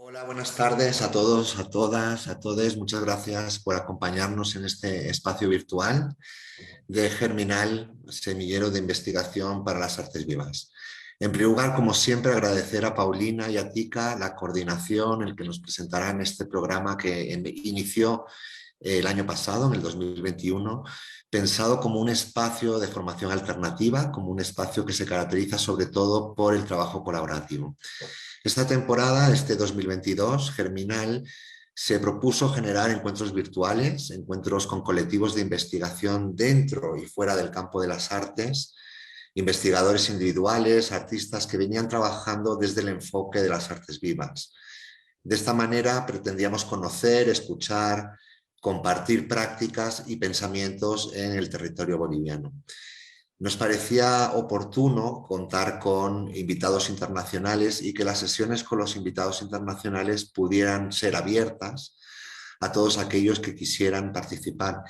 Hola, buenas tardes a todos, a todas, a todes. Muchas gracias por acompañarnos en este espacio virtual de Germinal, semillero de investigación para las artes vivas. En primer lugar, como siempre, agradecer a Paulina y a Tika la coordinación, el que nos presentarán este programa que inició el año pasado, en el 2021, pensado como un espacio de formación alternativa, como un espacio que se caracteriza sobre todo por el trabajo colaborativo. Esta temporada, este 2022, Germinal se propuso generar encuentros virtuales, encuentros con colectivos de investigación dentro y fuera del campo de las artes, investigadores individuales, artistas que venían trabajando desde el enfoque de las artes vivas. De esta manera pretendíamos conocer, escuchar, compartir prácticas y pensamientos en el territorio boliviano. Nos parecía oportuno contar con invitados internacionales y que las sesiones con los invitados internacionales pudieran ser abiertas a todos aquellos que quisieran participar.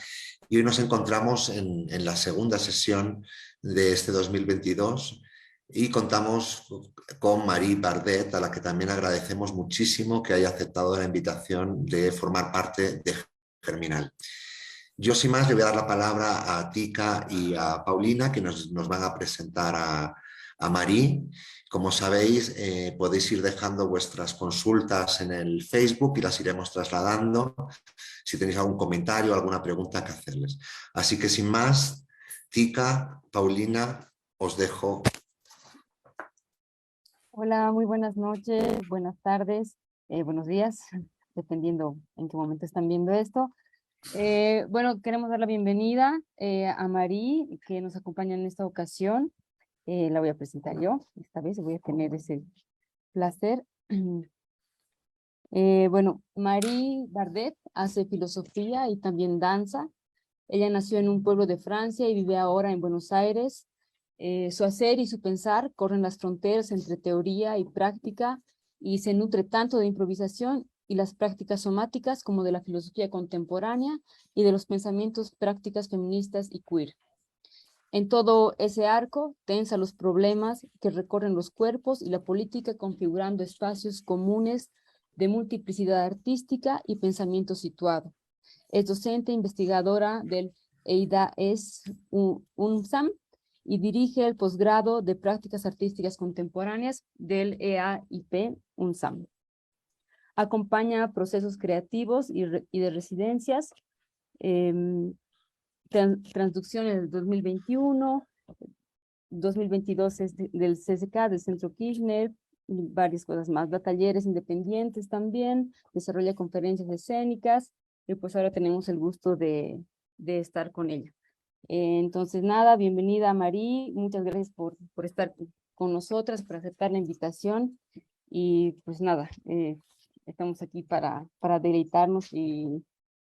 Y hoy nos encontramos en la segunda sesión de este 2022 y contamos con Marie Bardet, a la que también agradecemos muchísimo que haya aceptado la invitación de formar parte de Germinal. Yo sin más le voy a dar la palabra a Tika y a Paulina, que nos van a presentar a Marie. Como sabéis, podéis ir dejando vuestras consultas en el Facebook y las iremos trasladando si tenéis algún comentario o alguna pregunta que hacerles. Así que sin más, Tika, Paulina, os dejo. Hola, muy buenas noches, buenas tardes, buenos días, dependiendo en qué momento están viendo esto. Bueno, queremos dar la bienvenida a Marie, que nos acompaña en esta ocasión. La voy a presentar yo, esta vez voy a tener ese placer. Bueno, Marie Bardet hace filosofía y también danza. Ella nació en un pueblo de Francia y vive ahora en Buenos Aires. Su hacer y su pensar corren las fronteras entre teoría y práctica y se nutre tanto de improvisación y las prácticas somáticas como de la filosofía contemporánea y de los pensamientos prácticas feministas y queer. En todo ese arco tensa los problemas que recorren los cuerpos y la política, configurando espacios comunes de multiplicidad artística y pensamiento situado. Es docente investigadora del EIDAES UNSAM y dirige el posgrado de prácticas artísticas contemporáneas del EAIP UNSAM. Acompaña procesos creativos y de residencias, transducciones del 2021, 2022 es del CCK, del Centro Kirchner, y varias cosas más. Da talleres independientes también, desarrolla conferencias escénicas, y pues ahora tenemos el gusto de estar con ella. Entonces, nada, bienvenida Marie, muchas gracias por estar con nosotras, por aceptar la invitación, y pues nada, estamos aquí para deleitarnos y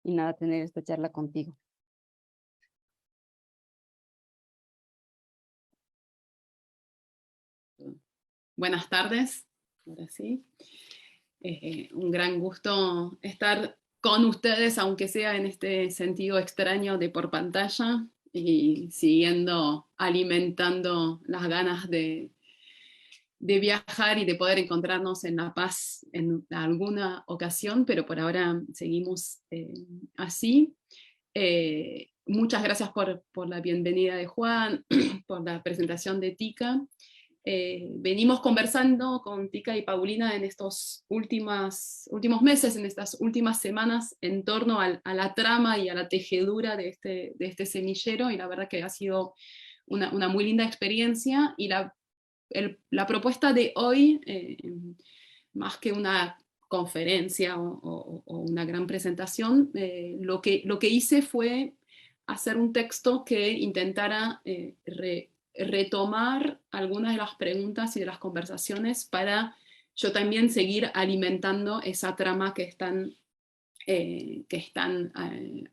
nada, tener esta charla contigo. Buenas tardes, ahora sí. Un gran gusto estar con ustedes, aunque sea en este sentido extraño de por pantalla, y siguiendo alimentando las ganas de viajar y de poder encontrarnos en La Paz en alguna ocasión, pero por ahora seguimos así. Muchas gracias por la bienvenida de Juan, por la presentación de Tika. Venimos conversando con Tika y Paulina en estos últimos meses, en estas últimas semanas, en torno a la trama y a la tejedura de este semillero, y la verdad que ha sido una muy linda experiencia, y la propuesta de hoy, más que una conferencia o una gran presentación, lo que hice fue hacer un texto que intentara retomar algunas de las preguntas y de las conversaciones para yo también seguir alimentando esa trama que están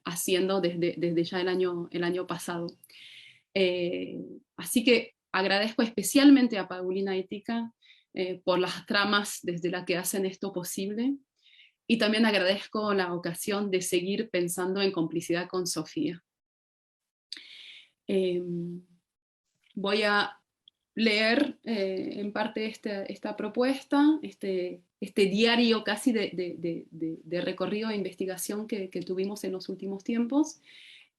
haciendo desde ya el año pasado. Así que agradezco especialmente a Paulina y Tika por las tramas desde las que hacen esto posible, y también agradezco la ocasión de seguir pensando en complicidad con Sofía. Voy a leer en parte esta propuesta, este diario casi de recorrido e investigación que tuvimos en los últimos tiempos,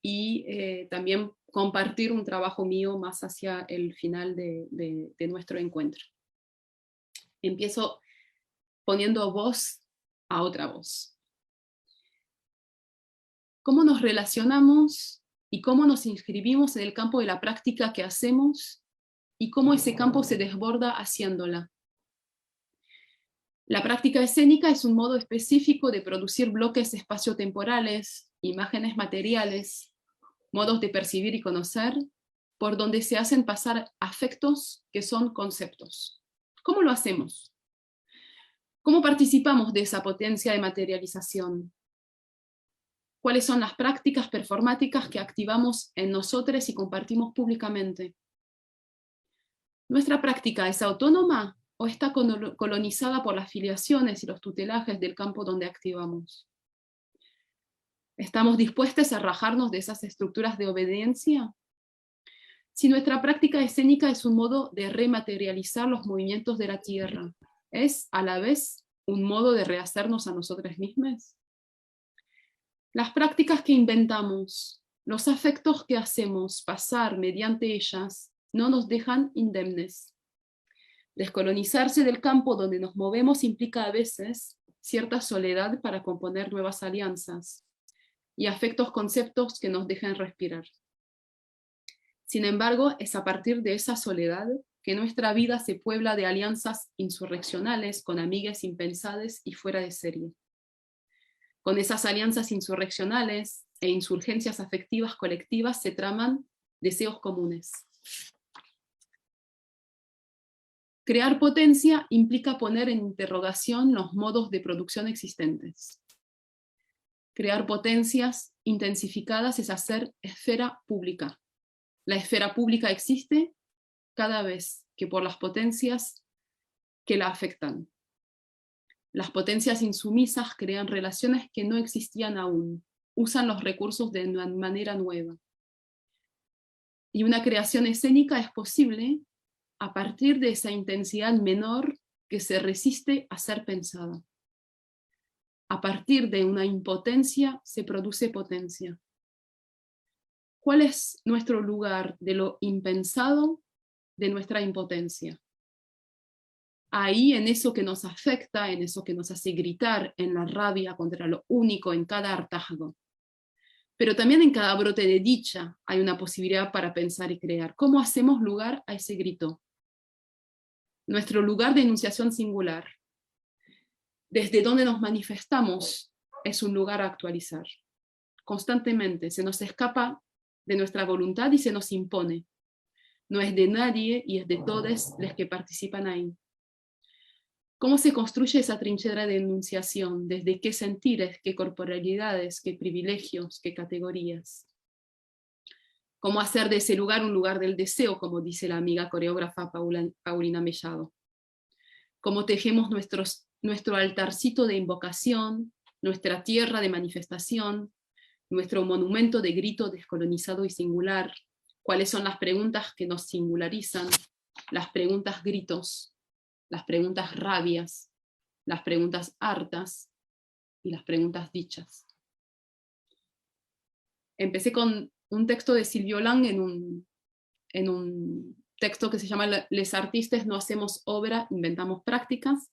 y también compartir un trabajo mío más hacia el final de nuestro encuentro. Empiezo poniendo voz a otra voz. ¿Cómo nos relacionamos y cómo nos inscribimos en el campo de la práctica que hacemos y cómo ese campo se desborda haciéndola? La práctica escénica es un modo específico de producir bloques espaciotemporales, imágenes materiales, modos de percibir y conocer, por donde se hacen pasar afectos que son conceptos. ¿Cómo lo hacemos? ¿Cómo participamos de esa potencia de materialización? ¿Cuáles son las prácticas performáticas que activamos en nosotros y compartimos públicamente? ¿Nuestra práctica es autónoma o está colonizada por las filiaciones y los tutelajes del campo donde activamos? ¿Estamos dispuestos a rajarnos de esas estructuras de obediencia? Si nuestra práctica escénica es un modo de rematerializar los movimientos de la tierra, ¿es a la vez un modo de rehacernos a nosotros mismos? Las prácticas que inventamos, los afectos que hacemos pasar mediante ellas, no nos dejan indemnes. Descolonizarse del campo donde nos movemos implica a veces cierta soledad para componer nuevas alianzas, y afectos conceptos que nos dejen respirar. Sin embargo, es a partir de esa soledad que nuestra vida se puebla de alianzas insurreccionales con amigues impensadas y fuera de serie. Con esas alianzas insurreccionales e insurgencias afectivas colectivas se traman deseos comunes. Crear potencia implica poner en interrogación los modos de producción existentes. Crear potencias intensificadas es hacer esfera pública. La esfera pública existe cada vez que por las potencias que la afectan. Las potencias insumisas crean relaciones que no existían aún, usan los recursos de una manera nueva. Y una creación escénica es posible a partir de esa intensidad menor que se resiste a ser pensada. A partir de una impotencia se produce potencia. ¿Cuál es nuestro lugar de lo impensado, de nuestra impotencia? Ahí, en eso que nos afecta, en eso que nos hace gritar, en la rabia contra lo único, en cada hartazgo. Pero también en cada brote de dicha hay una posibilidad para pensar y crear. ¿Cómo hacemos lugar a ese grito? Nuestro lugar de enunciación singular, desde donde nos manifestamos, es un lugar a actualizar. Constantemente se nos escapa de nuestra voluntad y se nos impone. No es de nadie y es de todos los que participan ahí. ¿Cómo se construye esa trinchera de enunciación? ¿Desde qué sentires, qué corporalidades, qué privilegios, qué categorías? ¿Cómo hacer de ese lugar un lugar del deseo, como dice la amiga coreógrafa Paulina Mellado? ¿Cómo tejemos nuestro altarcito de invocación, nuestra tierra de manifestación, nuestro monumento de grito descolonizado y singular? ¿Cuáles son las preguntas que nos singularizan? Las preguntas gritos, las preguntas rabias, las preguntas hartas y las preguntas dichas. Empecé con un texto de Sylvio Lang en un texto que se llama Les artistes no hacemos obra, inventamos prácticas,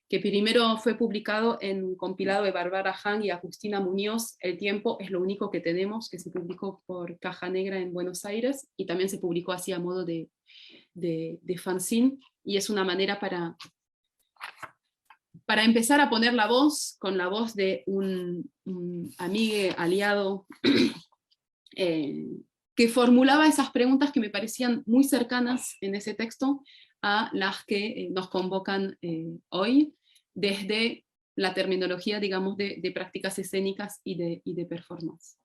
que primero fue publicado en un compilado de Barbara Hahn y Agustina Muñoz, El tiempo es lo único que tenemos, que se publicó por Caja Negra en Buenos Aires, y también se publicó así a modo de fanzine, y es una manera para empezar a poner la voz, con la voz de un amigo, aliado, que formulaba esas preguntas que me parecían muy cercanas en ese texto a las que nos convocan hoy, desde la terminología, digamos, de prácticas escénicas y de performance.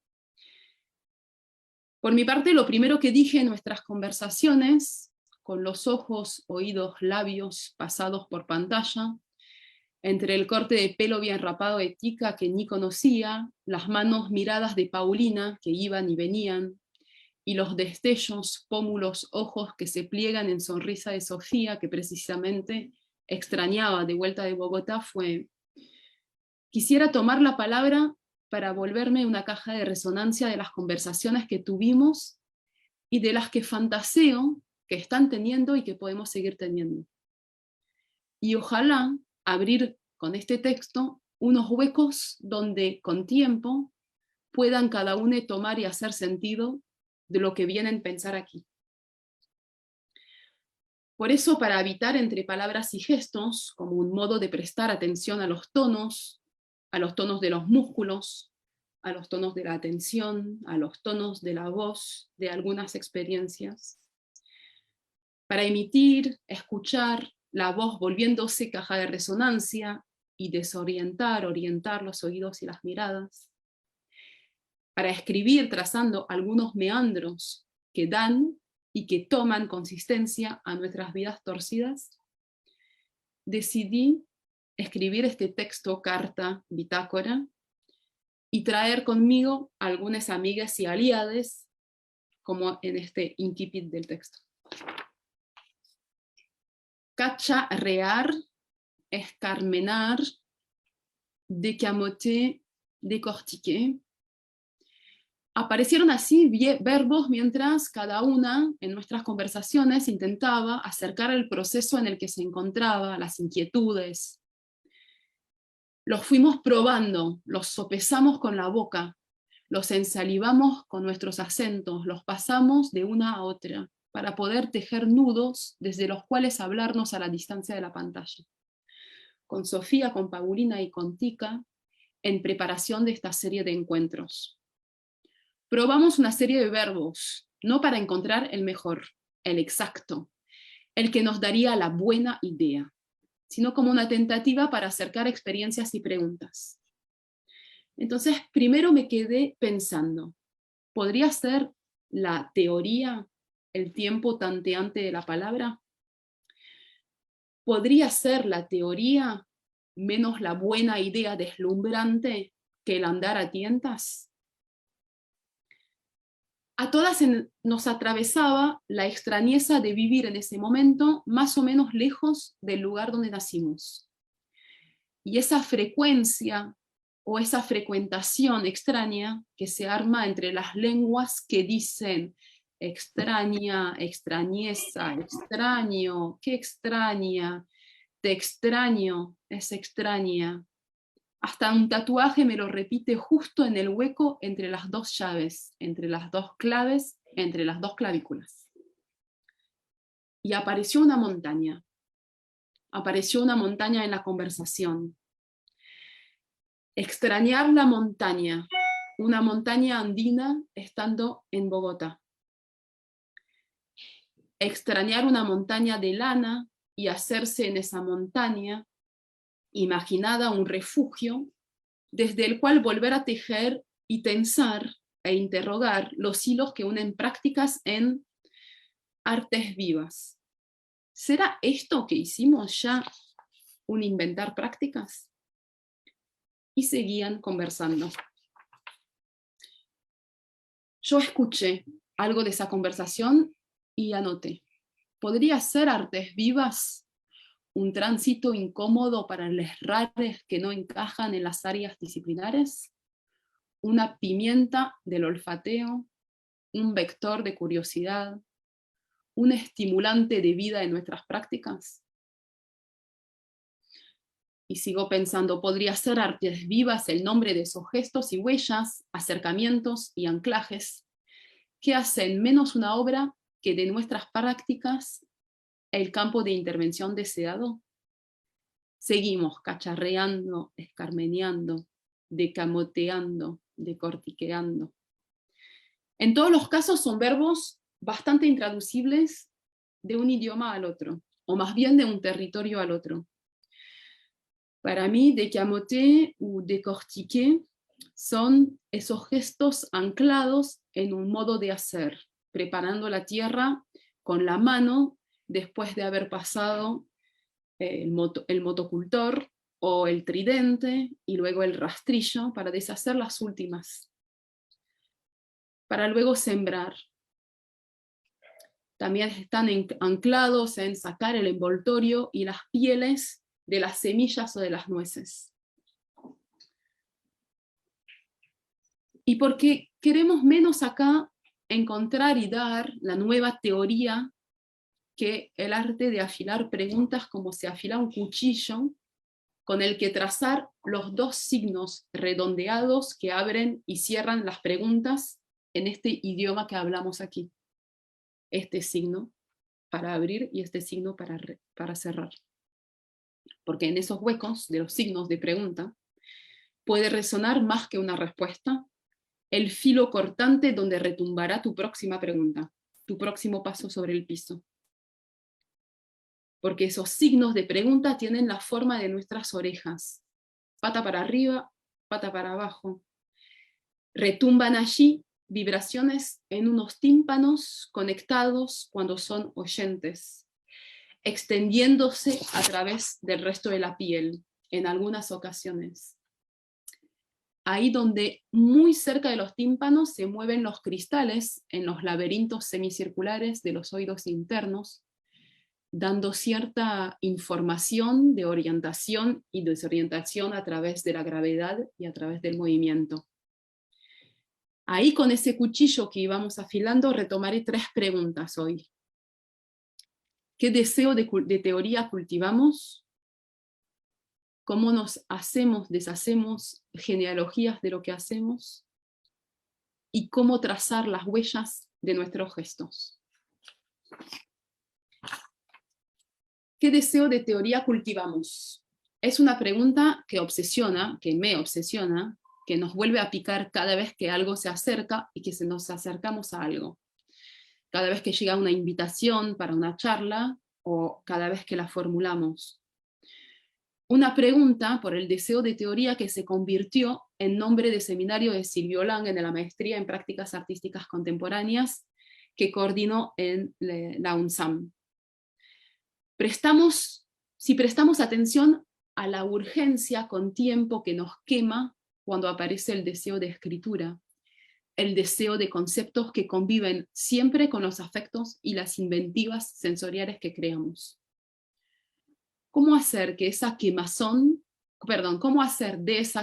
Por mi parte, lo primero que dije en nuestras conversaciones, con los ojos, oídos, labios pasados por pantalla, entre el corte de pelo bien rapado de Tika que ni conocía, las manos miradas de Paulina que iban y venían, y los destellos, pómulos, ojos que se pliegan en sonrisa de Sofía, que precisamente extrañaba de vuelta de Bogotá, fue: quisiera tomar la palabra para volverme una caja de resonancia de las conversaciones que tuvimos y de las que fantaseo que están teniendo y que podemos seguir teniendo. Y ojalá abrir con este texto unos huecos donde con tiempo puedan cada uno tomar y hacer sentido de lo que vienen a pensar aquí. Por eso, para habitar entre palabras y gestos, como un modo de prestar atención a los tonos de los músculos, a los tonos de la atención, a los tonos de la voz de algunas experiencias, para emitir, escuchar la voz volviéndose caja de resonancia y desorientar, orientar los oídos y las miradas, para escribir trazando algunos meandros que dan y que toman consistencia a nuestras vidas torcidas, decidí escribir este texto, carta, bitácora, y traer conmigo algunas amigas y aliades, como en este incipit del texto. Cacharrear, escarmenar, decamoter, décortiquer. Aparecieron así verbos mientras cada una en nuestras conversaciones intentaba acercar el proceso en el que se encontraba, las inquietudes. Los fuimos probando, los sopesamos con la boca, los ensalivamos con nuestros acentos, los pasamos de una a otra, para poder tejer nudos desde los cuales hablarnos a la distancia de la pantalla. Con Sofía, con Paulina y con Tika, en preparación de esta serie de encuentros. Probamos una serie de verbos, no para encontrar el mejor, el exacto, el que nos daría la buena idea, sino como una tentativa para acercar experiencias y preguntas. Entonces, primero me quedé pensando, ¿podría ser la teoría el tiempo tanteante de la palabra? ¿Podría ser la teoría menos la buena idea deslumbrante que el andar a tientas? A todas nos atravesaba la extrañeza de vivir en ese momento más o menos lejos del lugar donde nacimos. Y esa frecuencia o esa frecuentación extraña que se arma entre las lenguas que dicen extraña, extrañeza, extraño, qué extraña, te extraño, es extraña. Hasta un tatuaje me lo repite justo en el hueco entre las dos llaves, entre las dos claves, entre las dos clavículas. Y apareció una montaña en la conversación. Extrañar la montaña, una montaña andina estando en Bogotá. Extrañar una montaña de lana y hacerse en esa montaña, imaginada un refugio, desde el cual volver a tejer y tensar e interrogar los hilos que unen prácticas en artes vivas. ¿Será esto que hicimos ya un inventar prácticas? Y seguían conversando. Yo escuché algo de esa conversación y anoté. ¿Podría ser artes vivas un tránsito incómodo para los rares que no encajan en las áreas disciplinares? ¿Una pimienta del olfateo? ¿Un vector de curiosidad? ¿Un estimulante de vida en nuestras prácticas? Y sigo pensando, ¿podría ser artes vivas el nombre de esos gestos y huellas, acercamientos y anclajes que hacen menos una obra que de nuestras prácticas el campo de intervención deseado? Seguimos cacharreando, escarmeneando, decamoteando, decortiqueando. En todos los casos son verbos bastante intraducibles de un idioma al otro, o más bien de un territorio al otro. Para mí, decamoter o décortiquer son esos gestos anclados en un modo de hacer, preparando la tierra con la mano después de haber pasado el motocultor o el tridente y luego el rastrillo para deshacer las últimas, para luego sembrar, también están anclados en sacar el envoltorio y las pieles de las semillas o de las nueces. Y porque queremos menos acá encontrar y dar la nueva teoría que el arte de afilar preguntas como se afila un cuchillo, con el que trazar los dos signos redondeados que abren y cierran las preguntas en este idioma que hablamos aquí. Este signo para abrir y este signo para cerrar. Porque en esos huecos de los signos de pregunta puede resonar más que una respuesta, el filo cortante donde retumbará tu próxima pregunta, tu próximo paso sobre el piso. Porque esos signos de pregunta tienen la forma de nuestras orejas, pata para arriba, pata para abajo. Retumban allí vibraciones en unos tímpanos conectados cuando son oyentes, extendiéndose a través del resto de la piel, en algunas ocasiones. Ahí donde muy cerca de los tímpanos se mueven los cristales en los laberintos semicirculares de los oídos internos, dando cierta información de orientación y desorientación a través de la gravedad y a través del movimiento. Ahí con ese cuchillo que íbamos afilando retomaré 3 preguntas hoy. ¿Qué deseo de teoría cultivamos? ¿Cómo nos hacemos, deshacemos genealogías de lo que hacemos? ¿Y cómo trazar las huellas de nuestros gestos? ¿Qué deseo de teoría cultivamos? Es una pregunta que obsesiona, que me obsesiona, que nos vuelve a picar cada vez que algo se acerca y que nos acercamos a algo. Cada vez que llega una invitación para una charla o cada vez que la formulamos. Una pregunta por el deseo de teoría que se convirtió en nombre de seminario de Silvio Lange de la maestría en prácticas artísticas contemporáneas que coordinó en la UNSAM. Si prestamos atención a la urgencia con tiempo que nos quema cuando aparece el deseo de escritura, el deseo de conceptos que conviven siempre con los afectos y las inventivas sensoriales que creamos. ¿Cómo hacer de esa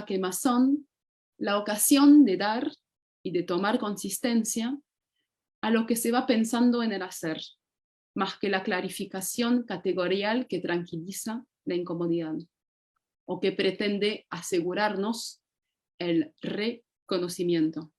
quemazón la ocasión de dar y de tomar consistencia a lo que se va pensando en el hacer, más que la clarificación categorial que tranquiliza la incomodidad, o que pretende asegurarnos el reconocimiento?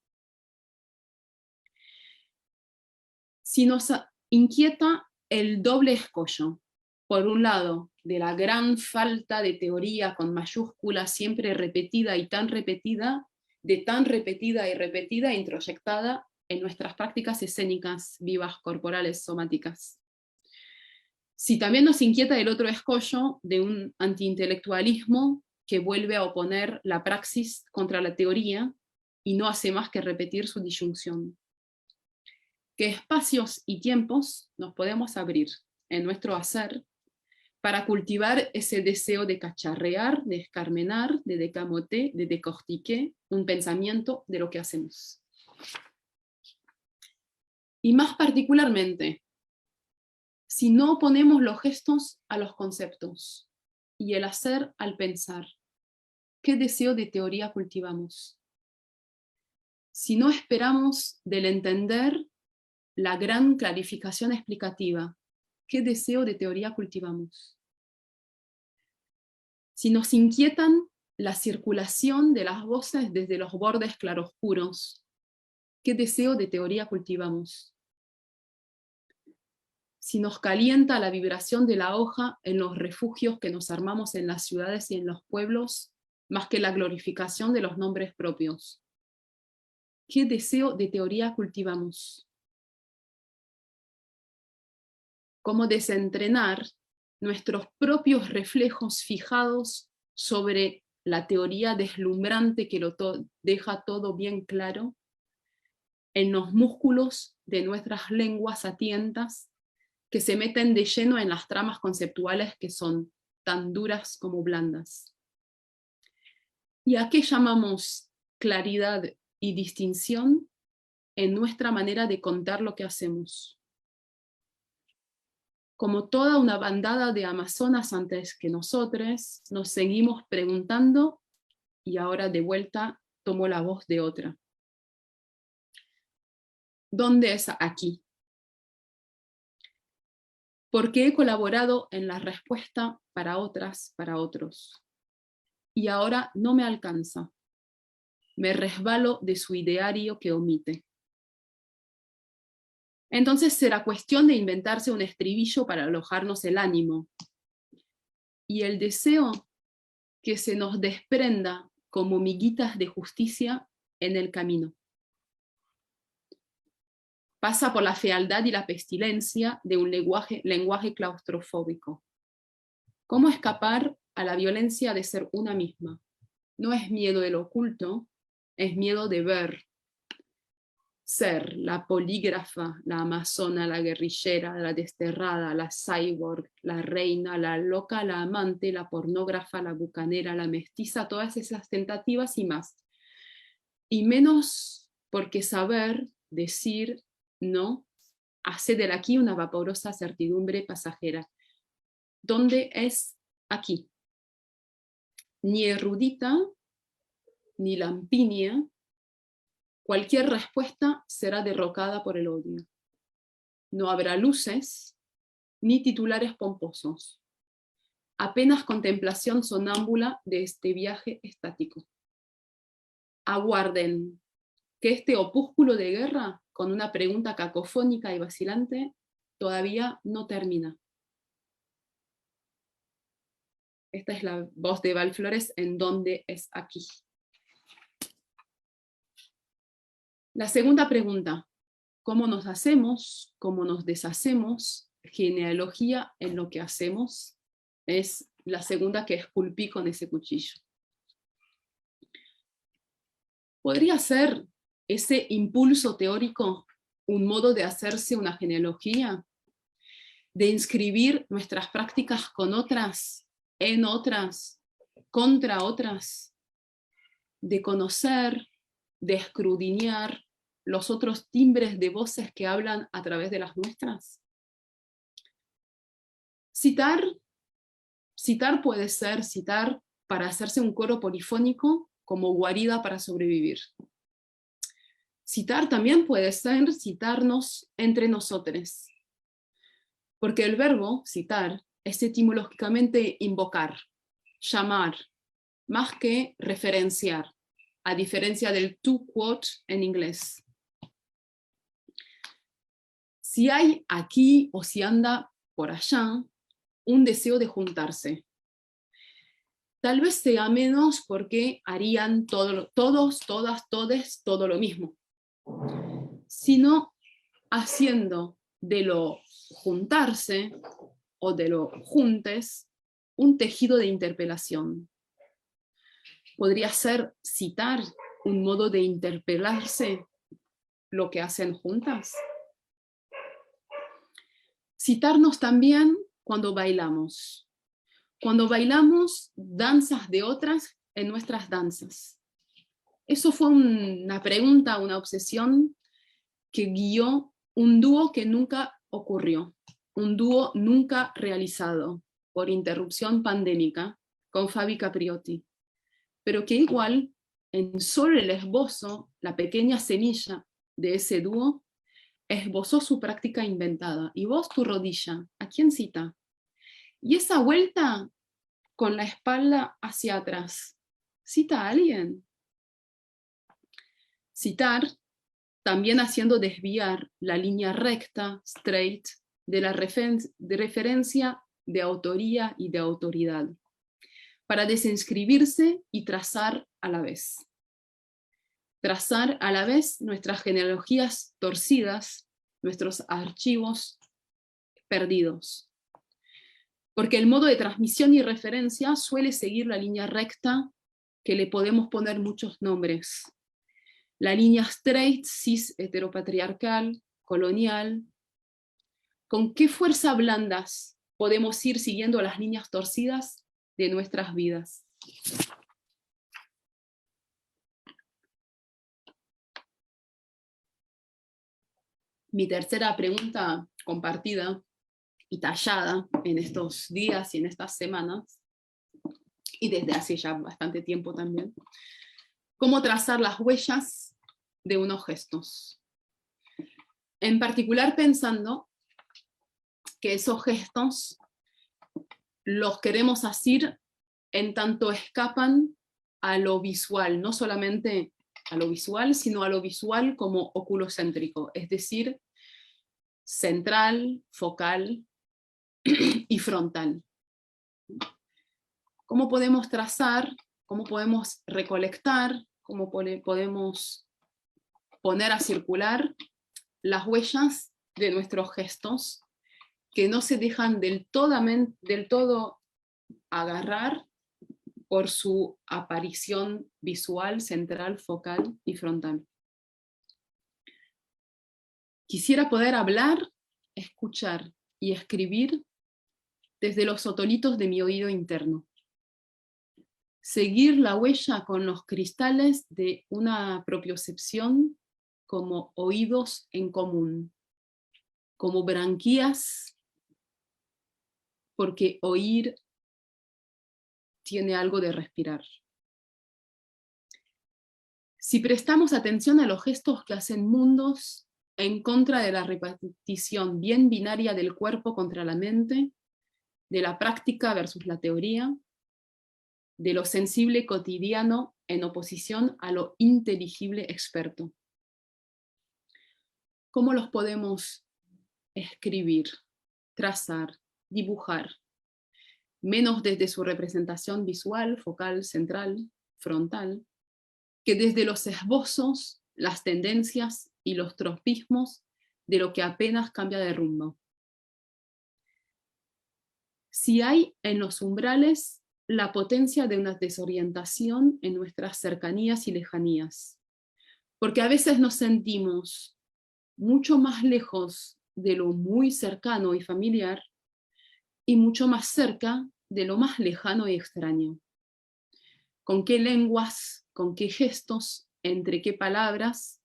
Si nos inquieta el doble escollo, por un lado, de la gran falta de teoría con mayúsculas siempre repetida y tan repetida y repetida e introyectada en nuestras prácticas escénicas, vivas, corporales, somáticas. Si también nos inquieta el otro escollo de un antiintelectualismo que vuelve a oponer la praxis contra la teoría y no hace más que repetir su disyunción. ¿Qué espacios y tiempos nos podemos abrir en nuestro hacer para cultivar ese deseo de cacharrear, de escarmenar, de decamoter, de decortiquer un pensamiento de lo que hacemos? Y más particularmente, si no oponemos los gestos a los conceptos y el hacer al pensar, ¿qué deseo de teoría cultivamos? Si no esperamos del entender la gran clarificación explicativa, ¿qué deseo de teoría cultivamos? Si nos inquietan la circulación de las voces desde los bordes claroscuros, ¿qué deseo de teoría cultivamos? Si nos calienta la vibración de la hoja en los refugios que nos armamos en las ciudades y en los pueblos, más que la glorificación de los nombres propios, ¿qué deseo de teoría cultivamos? Cómo desentrenar nuestros propios reflejos fijados sobre la teoría deslumbrante que lo deja todo bien claro, en los músculos de nuestras lenguas a tientas que se meten de lleno en las tramas conceptuales que son tan duras como blandas. ¿Y a qué llamamos claridad y distinción? En nuestra manera de contar lo que hacemos. Como toda una bandada de amazonas antes que nosotros, nos seguimos preguntando y ahora de vuelta tomo la voz de otra. ¿Dónde es aquí? Porque he colaborado en la respuesta para otras, para otros. Y ahora no me alcanza. Me resbalo de su ideario que omite. Entonces será cuestión de inventarse un estribillo para alojarnos el ánimo. Y el deseo que se nos desprenda como miguitas de justicia en el camino. Pasa por la fealdad y la pestilencia de un lenguaje claustrofóbico. ¿Cómo escapar a la violencia de ser una misma? No es miedo del oculto, es miedo de ver. Ser la polígrafa, la amazona, la guerrillera, la desterrada, la cyborg, la reina, la loca, la amante, la pornógrafa, la bucanera, la mestiza, todas esas tentativas y más. Y menos porque saber, decir, no, hace de aquí una vaporosa certidumbre pasajera. ¿Dónde es aquí? Ni erudita, ni lampinia, cualquier respuesta será derrocada por el odio. No habrá luces, ni titulares pomposos. Apenas contemplación sonámbula de este viaje estático. Aguarden que este opúsculo de guerra, con una pregunta cacofónica y vacilante, todavía no termina. Esta es la voz de Val Flores en ¿Dónde es aquí? La segunda pregunta, ¿cómo nos hacemos? ¿Cómo nos deshacemos? Genealogía en lo que hacemos, es la segunda que esculpí con ese cuchillo. ¿Podría ser ese impulso teórico un modo de hacerse una genealogía? ¿De inscribir nuestras prácticas con otras, en otras, contra otras? ¿De conocer, de escudriñar los otros timbres de voces que hablan a través de las nuestras? Citar puede ser citar para hacerse un coro polifónico como guarida para sobrevivir. Citar también puede ser citarnos entre nosotros, porque el verbo citar es etimológicamente invocar, llamar, más que referenciar, a diferencia del to quote en inglés. Si hay aquí o si anda por allá un deseo de juntarse, tal vez sea menos porque harían todos, todas, todes, todo lo mismo, sino haciendo de lo juntarse o de lo juntes un tejido de interpelación. Podría ser citar un modo de interpelarse lo que hacen juntas. Citarnos también cuando bailamos. Cuando bailamos danzas de otras en nuestras danzas. Eso fue una pregunta, una obsesión que guió un dúo que nunca ocurrió, un dúo nunca realizado por interrupción pandémica con Fabi Capriotti, pero que igual en solo el esbozo, la pequeña semilla de ese dúo, esbozó su práctica inventada. Y vos tu rodilla, ¿a quién cita? Y esa vuelta con la espalda hacia atrás, ¿cita a alguien? Citar, también haciendo desviar la línea recta, straight, de la referencia de autoría y de autoridad, para desinscribirse y trazar a la vez. Trazar a la vez nuestras genealogías torcidas, nuestros archivos perdidos. Porque el modo de transmisión y referencia suele seguir la línea recta que le podemos poner muchos nombres. La línea straight, cis, heteropatriarcal, colonial. ¿Con qué fuerza blandas podemos ir siguiendo las líneas torcidas de nuestras vidas? Mi tercera pregunta compartida y tallada en estos días y en estas semanas, y desde hace ya bastante tiempo también, cómo trazar las huellas de unos gestos. En particular pensando que esos gestos los queremos hacer en tanto escapan a lo visual, no solamente a lo visual, sino a lo visual como oculocéntrico, es decir, central, focal y frontal. ¿Cómo podemos trazar, cómo podemos recolectar, cómo podemos poner a circular las huellas de nuestros gestos que no se dejan del todo agarrar por su aparición visual, central, focal y frontal? Quisiera poder hablar, escuchar y escribir desde los otolitos de mi oído interno. Seguir la huella con los cristales de una propiocepción como oídos en común, como branquias, porque oír tiene algo de respirar. Si prestamos atención a los gestos que hacen mundos en contra de la repetición bien binaria del cuerpo contra la mente, de la práctica versus la teoría, de lo sensible cotidiano en oposición a lo inteligible experto. ¿Cómo los podemos escribir, trazar, dibujar? Menos desde su representación visual, focal, central, frontal, que desde los esbozos, las tendencias y los tropismos de lo que apenas cambia de rumbo. Si hay en los umbrales la potencia de una desorientación en nuestras cercanías y lejanías, porque a veces nos sentimos mucho más lejos de lo muy cercano y familiar, y mucho más cerca de lo más lejano y extraño. ¿Con qué lenguas, con qué gestos, entre qué palabras,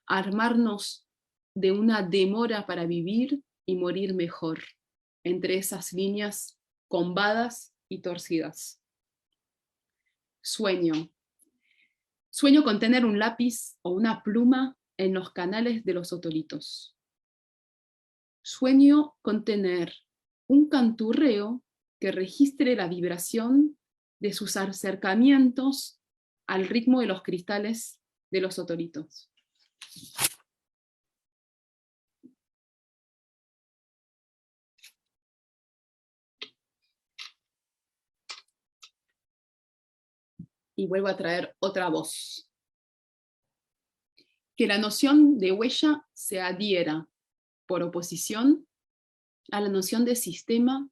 armarnos de una demora para vivir y morir mejor, entre esas líneas combadas y torcidas? Sueño. Sueño con tener un lápiz o una pluma en los canales de los otolitos. Sueño con tener un canturreo que registre la vibración de sus acercamientos al ritmo de los cristales de los otolitos. Y vuelvo a traer otra voz. Que la noción de huella se adhiera, por oposición, a la noción de sistema,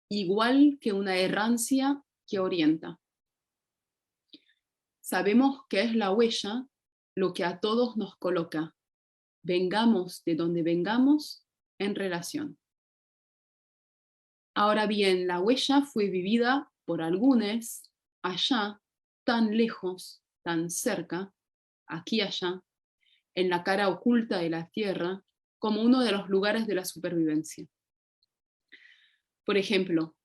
igual que una errancia que orienta. Sabemos que es la huella lo que a todos nos coloca, vengamos de donde vengamos, en relación. Ahora bien, la huella fue vivida por algunos allá, tan lejos, tan cerca, aquí allá, en la cara oculta de la tierra, como uno de los lugares de la supervivencia. Por ejemplo,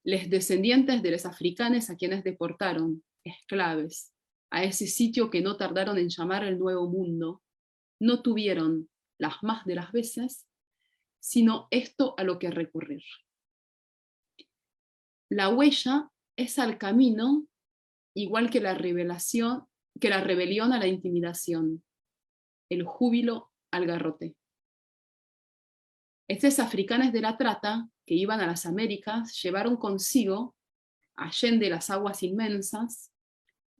los descendientes de los africanos a quienes deportaron, esclaves, a ese sitio que no tardaron en llamar el Nuevo Mundo, no tuvieron, las más de las veces, sino esto a lo que recurrir. La huella es al camino igual que la rebelión a la intimidación, el júbilo al garrote. Estos africanos de la trata que iban a las Américas llevaron consigo, allende las aguas inmensas,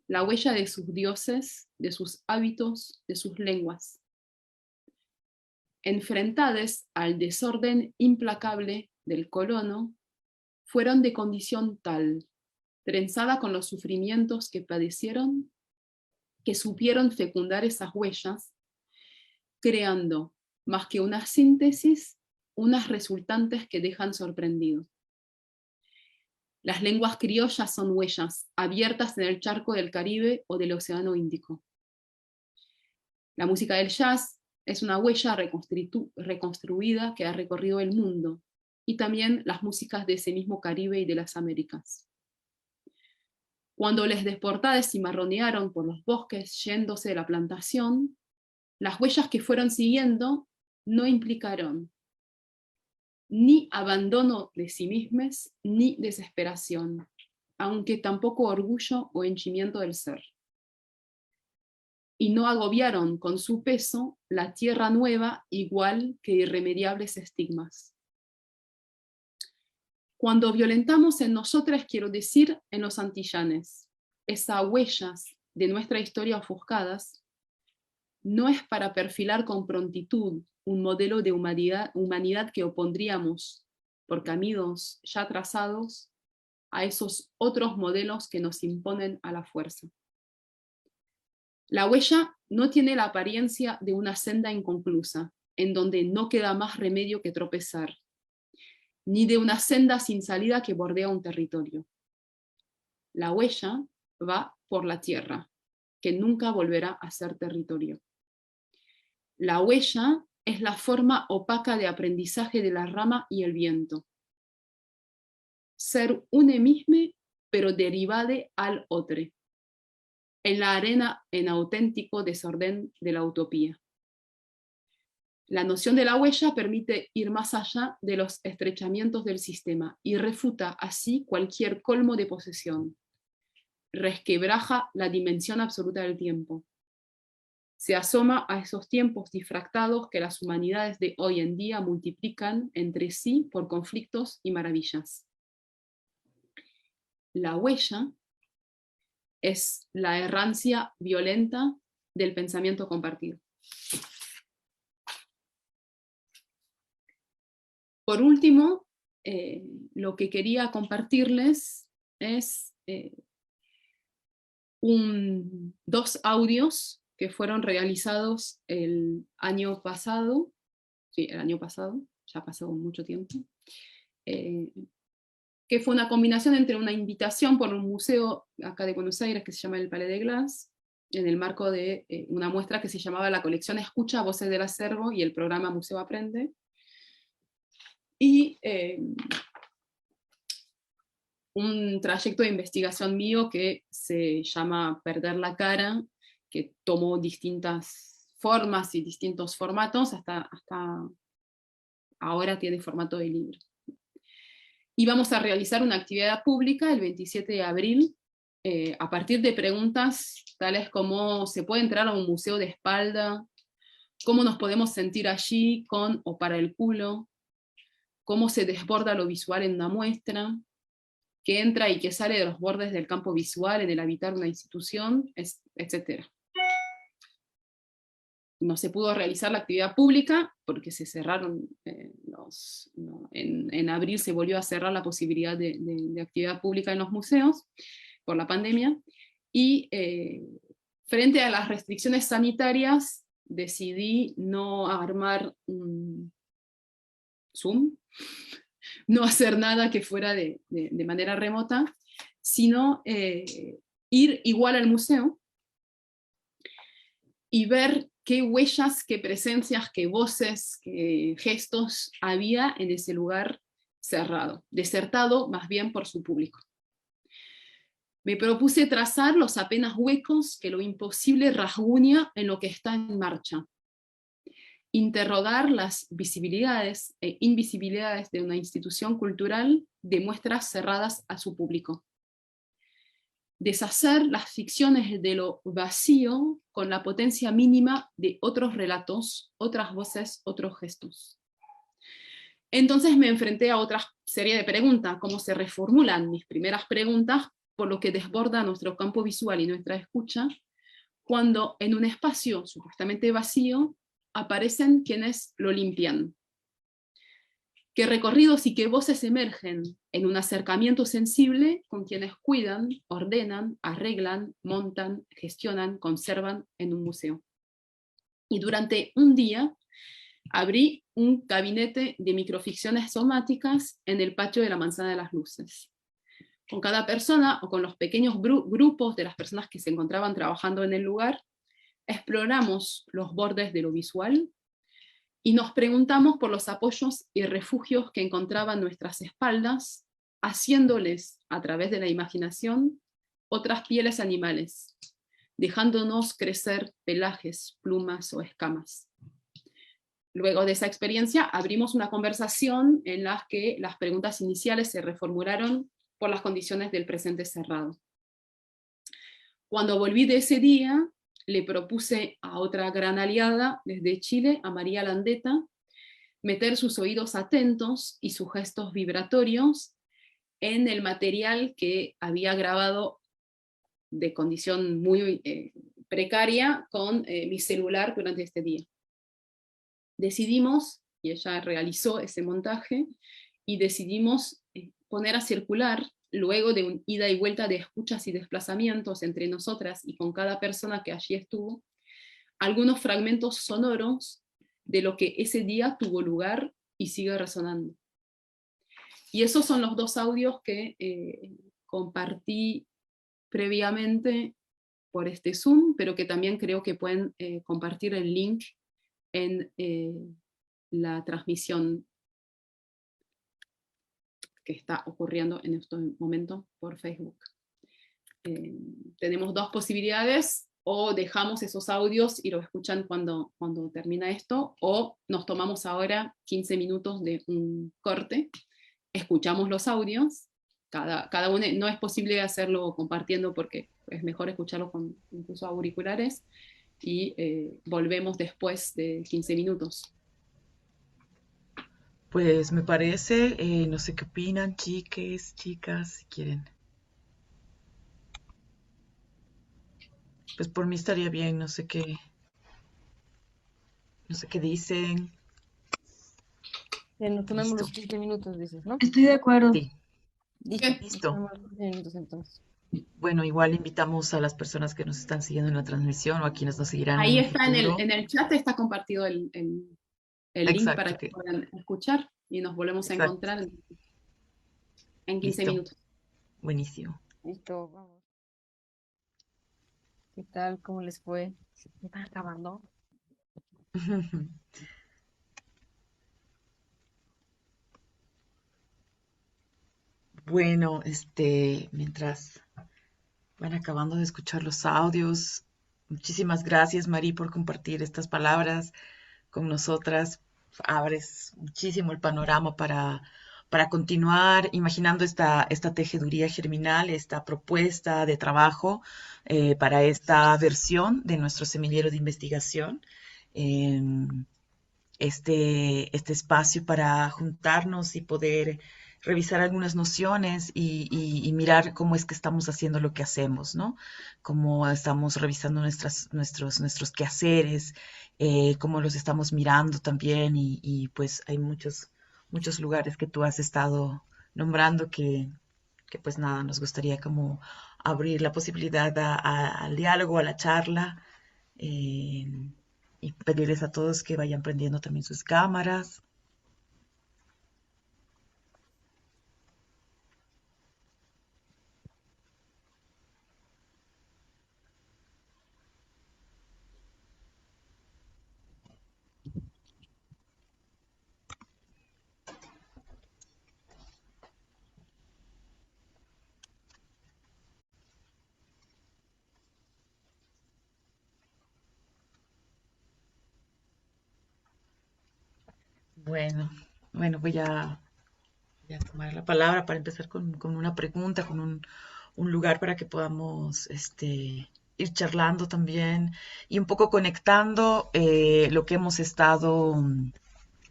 la huella de sus dioses, de sus hábitos, de sus lenguas. Enfrentados al desorden implacable del colono, fueron de condición tal, trenzada con los sufrimientos que padecieron, que supieron fecundar esas huellas, creando, más que una síntesis, unas resultantes que dejan sorprendido. Las lenguas criollas son huellas, abiertas en el charco del Caribe o del Océano Índico. La música del jazz es una huella reconstruida que ha recorrido el mundo, y también las músicas de ese mismo Caribe y de las Américas. Cuando les deportades cimarronearon por los bosques yéndose de la plantación, las huellas que fueron siguiendo no implicaron ni abandono de sí mismos, ni desesperación, aunque tampoco orgullo o henchimiento del ser. Y no agobiaron con su peso la tierra nueva igual que irremediables estigmas. Cuando violentamos en nosotras, quiero decir en los antillanes, esas huellas de nuestra historia ofuscadas, no es para perfilar con prontitud un modelo de humanidad que opondríamos por caminos ya trazados a esos otros modelos que nos imponen a la fuerza. La huella no tiene la apariencia de una senda inconclusa, en donde no queda más remedio que tropezar, ni de una senda sin salida que bordea un territorio. La huella va por la tierra, que nunca volverá a ser territorio. La huella es la forma opaca de aprendizaje de la rama y el viento. Ser une mismo, pero derivade al otro. En la arena en auténtico desorden de la utopía. La noción de la huella permite ir más allá de los estrechamientos del sistema y refuta así cualquier colmo de posesión. Resquebraja la dimensión absoluta del tiempo. Se asoma a esos tiempos difractados que las humanidades de hoy en día multiplican entre sí por conflictos y maravillas. La huella es la errancia violenta del pensamiento compartido. Por último, lo que quería compartirles es dos audios que fueron realizados el año pasado, ya pasó mucho tiempo, que fue una combinación entre una invitación por un museo acá de Buenos Aires que se llama el Palais de Glace, en el marco de una muestra que se llamaba la colección Escucha, Voces del Acervo, y el programa Museo Aprende, y un trayecto de investigación mío que se llama Perder la Cara, que tomó distintas formas y distintos formatos, hasta ahora tiene formato de libro. Y vamos a realizar una actividad pública el 27 de abril, a partir de preguntas tales como ¿se puede entrar a un museo de espalda? ¿Cómo nos podemos sentir allí con o para el culo? ¿Cómo se desborda lo visual en una muestra? ¿Qué entra y qué sale de los bordes del campo visual en el habitar una institución? Etc. No se pudo realizar la actividad pública porque se cerraron en abril se volvió a cerrar la posibilidad de actividad pública en los museos por la pandemia, y frente a las restricciones sanitarias decidí no armar un Zoom, no hacer nada que fuera de manera remota, sino ir igual al museo y ver qué huellas, qué presencias, qué voces, qué gestos había en ese lugar cerrado, desertado más bien por su público. Me propuse trazar los apenas huecos que lo imposible rasguña en lo que está en marcha. Interrogar las visibilidades e invisibilidades de una institución cultural de muestras cerradas a su público. Deshacer las ficciones de lo vacío con la potencia mínima de otros relatos, otras voces, otros gestos. Entonces me enfrenté a otra serie de preguntas, cómo se reformulan mis primeras preguntas por lo que desborda nuestro campo visual y nuestra escucha, cuando en un espacio supuestamente vacío aparecen quienes lo limpian. ¿Qué recorridos y qué voces emergen en un acercamiento sensible con quienes cuidan, ordenan, arreglan, montan, gestionan, conservan en un museo? Y durante un día abrí un gabinete de microficciones somáticas en el patio de la Manzana de las Luces. Con cada persona, o con los pequeños grupos de las personas que se encontraban trabajando en el lugar, exploramos los bordes de lo visual, y nos preguntamos por los apoyos y refugios que encontraban nuestras espaldas, haciéndoles, a través de la imaginación, otras pieles animales, dejándonos crecer pelajes, plumas o escamas. Luego de esa experiencia, abrimos una conversación en la que las preguntas iniciales se reformularon por las condiciones del presente cerrado. Cuando volví de ese día, le propuse a otra gran aliada desde Chile, a María Landeta, meter sus oídos atentos y sus gestos vibratorios en el material que había grabado de condición muy precaria con mi celular durante este día. Decidimos, y ella realizó ese montaje, y decidimos poner a circular, luego de un ida y vuelta de escuchas y desplazamientos entre nosotras y con cada persona que allí estuvo, algunos fragmentos sonoros de lo que ese día tuvo lugar y sigue resonando. Y esos son los dos audios que compartí previamente por este Zoom, pero que también creo que pueden compartir el link en la transmisión que está ocurriendo en este momento por Facebook. Tenemos dos posibilidades: o dejamos esos audios y lo escuchan cuando termina esto, o nos tomamos ahora 15 minutos de un corte, escuchamos los audios, cada uno, no es posible hacerlo compartiendo porque es mejor escucharlo con incluso auriculares, y volvemos después de 15 minutos. Pues me parece, no sé qué opinan, chiques, chicas, si quieren. Pues por mí estaría bien, no sé qué dicen. Nos tomemos Listo. los 15 minutos, dices, ¿no? Estoy de acuerdo. Sí, listo. Tomamos los 15 minutos entonces. Bueno, igual invitamos a las personas que nos están siguiendo en la transmisión o a quienes nos seguirán Ahí en el está futuro. en el chat, está compartido el link Exacto, para que puedan escuchar, y nos volvemos a Exacto. encontrar en 15 Listo. minutos. Buenísimo. Listo, vamos. ¿Qué tal? ¿Cómo les fue? ¿Se están acabando? Bueno, mientras van acabando de escuchar los audios, muchísimas gracias, Mari, por compartir estas palabras con nosotras. Abres muchísimo el panorama para continuar imaginando esta tejeduría germinal, esta propuesta de trabajo para esta versión de nuestro semillero de investigación. Este espacio para juntarnos y poder revisar algunas nociones y mirar cómo es que estamos haciendo lo que hacemos, ¿no? Cómo estamos revisando nuestros quehaceres, cómo los estamos mirando también, y pues hay muchos lugares que tú has estado nombrando que pues nada, nos gustaría como abrir la posibilidad al diálogo, a la charla, y pedirles a todos que vayan prendiendo también sus cámaras. Bueno, voy a tomar la palabra para empezar con una pregunta, con un lugar para que podamos ir charlando también y un poco conectando lo que hemos estado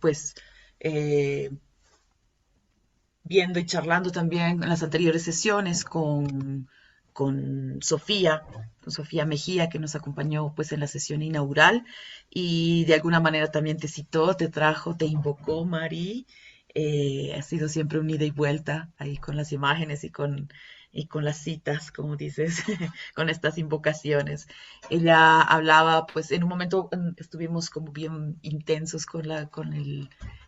pues viendo y charlando también en las anteriores sesiones con Sofía Mejía, que nos acompañó pues en la sesión inaugural, y de alguna manera también te citó, te trajo, te invocó, Mari. Ha sido siempre un ida y vuelta ahí con las imágenes y con las citas, como dices, con estas invocaciones. Ella hablaba, pues en un momento estuvimos como bien intensos con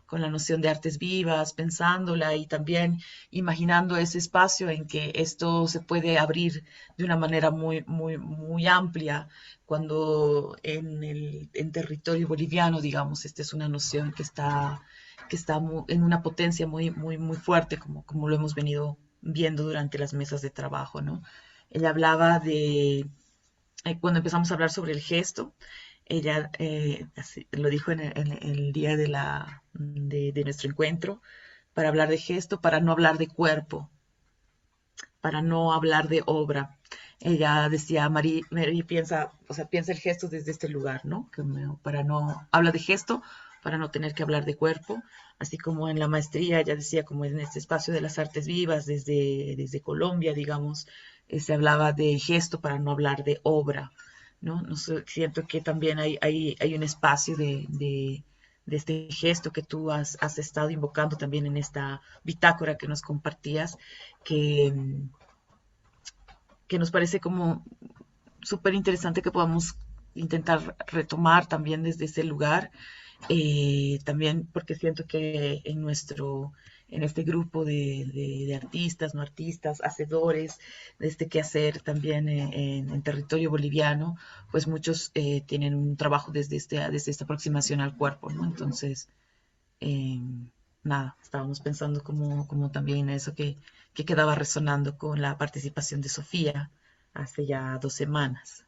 con la noción de artes vivas, pensándola y también imaginando ese espacio en que esto se puede abrir de una manera muy amplia, cuando en territorio boliviano, digamos, esta es una noción que está en una potencia muy fuerte, como lo hemos venido viendo durante las mesas de trabajo, ¿no? Ella hablaba cuando empezamos a hablar sobre el gesto, ella lo dijo en el día de nuestro encuentro, para hablar de gesto, para no hablar de cuerpo, para no hablar de obra. Ella decía, Mari piensa, o sea, piensa el gesto desde este lugar, ¿no? Habla de gesto para no tener que hablar de cuerpo, así como en la maestría, ella decía, como en este espacio de las artes vivas, desde Colombia, digamos, se hablaba de gesto para no hablar de obra, ¿no? No sé, siento que también hay un espacio de este gesto que tú has estado invocando también en esta bitácora que nos compartías, que, que nos parece como súper interesante que podamos intentar retomar también desde ese lugar, también porque siento que en este grupo de artistas, no artistas, hacedores, de este quehacer también en territorio boliviano, pues muchos tienen un trabajo desde esta aproximación al cuerpo, ¿no? Entonces, eh, nada, estábamos pensando como también eso que quedaba resonando con la participación de Sofía hace ya 2 semanas.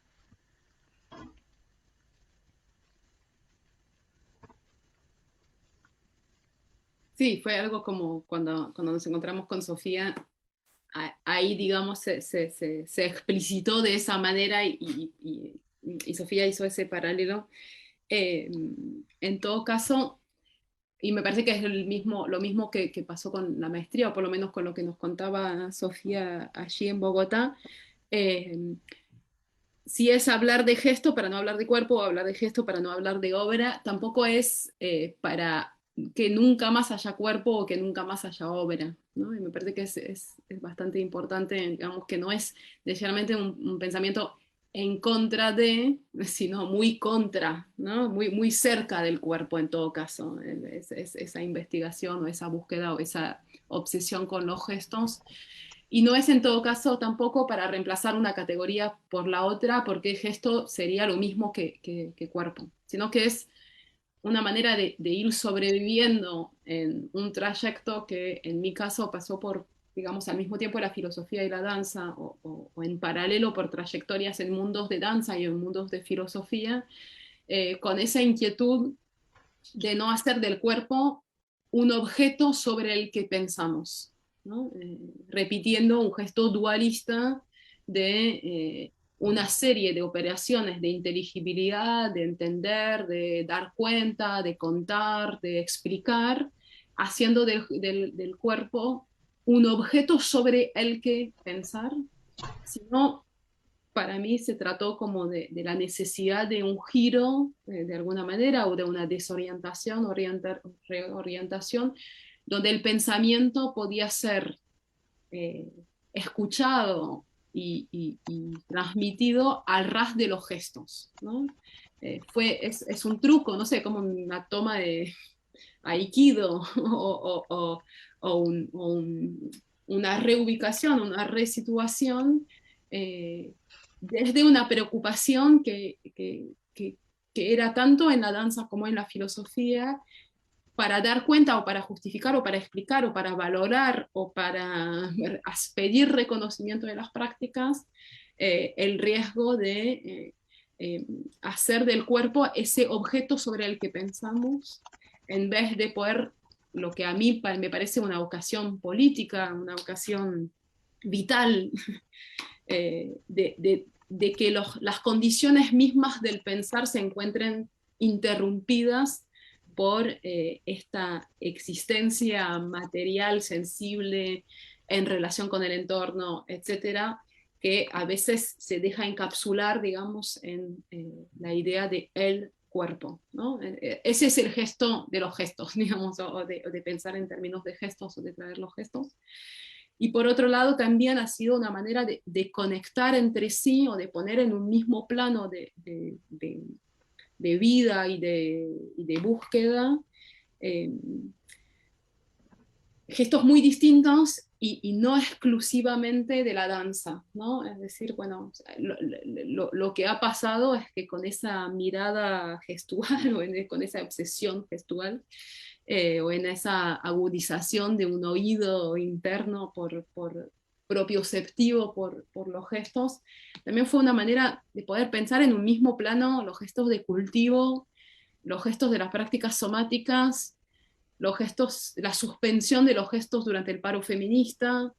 Sí, fue algo como cuando nos encontramos con Sofía, ahí, digamos, se explicitó de esa manera y Sofía hizo ese paralelo. Eh, en todo caso, y me parece que es lo mismo que pasó con la maestría, o por lo menos con lo que nos contaba Sofía allí en Bogotá. eh, si es hablar de gesto para no hablar de cuerpo, o hablar de gesto para no hablar de obra, tampoco es para que nunca más haya cuerpo o que nunca más haya obra, ¿no? Y me parece que es bastante importante, digamos, que no es necesariamente un pensamiento en contra de, sino muy contra, ¿no? Muy cerca del cuerpo en todo caso. Esa investigación o esa búsqueda o esa obsesión con los gestos. Y no es en todo caso tampoco para reemplazar una categoría por la otra, porque gesto sería lo mismo que cuerpo, sino que es una manera de ir sobreviviendo en un trayecto que en mi caso pasó por, digamos, al mismo tiempo la filosofía y la danza, o en paralelo por trayectorias en mundos de danza y en mundos de filosofía, con esa inquietud de no hacer del cuerpo un objeto sobre el que pensamos, ¿no? Repitiendo un gesto dualista de una serie de operaciones de inteligibilidad, de entender, de dar cuenta, de contar, de explicar, haciendo del cuerpo un objeto sobre el que pensar, sino para mí se trató como de la necesidad de un giro, de alguna manera, o de una desorientación, reorientación, donde el pensamiento podía ser eh, escuchado y transmitido al ras de los gestos, ¿no? Es un truco, no sé, como una toma de aikido una reubicación, una resituación, eh, desde una preocupación que era tanto en la danza como en la filosofía, para dar cuenta o para justificar o para explicar o para valorar o para pedir reconocimiento de las prácticas, el riesgo de hacer del cuerpo ese objeto sobre el que pensamos, en vez de poder, lo que a mí me parece una vocación política, una vocación vital, de que las condiciones mismas del pensar se encuentren interrumpidas por esta existencia material, sensible, en relación con el entorno, etcétera, que a veces se deja encapsular, digamos, en la idea de el cuerpo, ¿no? Ese es el gesto de los gestos, digamos, o de pensar en términos de gestos o de traer los gestos. Y por otro lado, también ha sido una manera de conectar entre sí o de poner en un mismo plano de vida y de búsqueda eh, gestos muy distintos y no exclusivamente de la danza, ¿no? Es decir, bueno, lo que ha pasado es que con esa mirada gestual con esa obsesión gestual, o en esa agudización de un oído interno por propioceptivo por los gestos, también fue una manera de poder pensar en un mismo plano los gestos de cultivo, los gestos de las prácticas somáticas, los gestos, la suspensión de los gestos durante el paro feminista,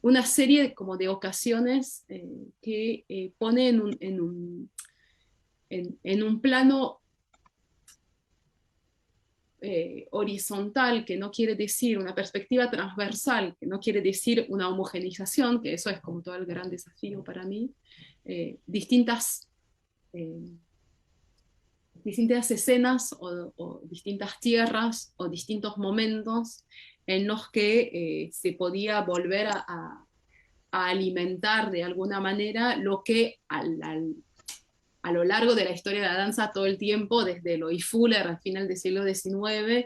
una serie como de ocasiones que pone en un plano horizontal, que no quiere decir una perspectiva transversal, que no quiere decir una homogenización, que eso es como todo el gran desafío para mí, distintas, eh, distintas escenas o distintas tierras o distintos momentos en los que se podía volver a alimentar de alguna manera lo que a lo largo de la historia de la danza todo el tiempo, desde Lois Fuller al final del siglo XIX,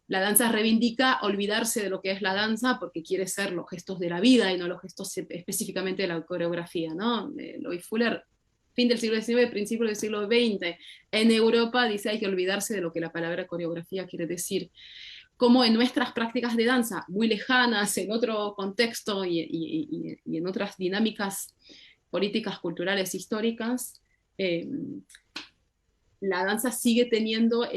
la danza reivindica olvidarse de lo que es la danza porque quiere ser los gestos de la vida y no los gestos específicamente de la coreografía, ¿no? Lois Fuller, fin del siglo XIX, principio del siglo XX, en Europa dice hay que olvidarse de lo que la palabra coreografía quiere decir. Como en nuestras prácticas de danza, muy lejanas, en otro contexto y en otras dinámicas políticas, culturales, históricas, eh, la danza sigue teniendo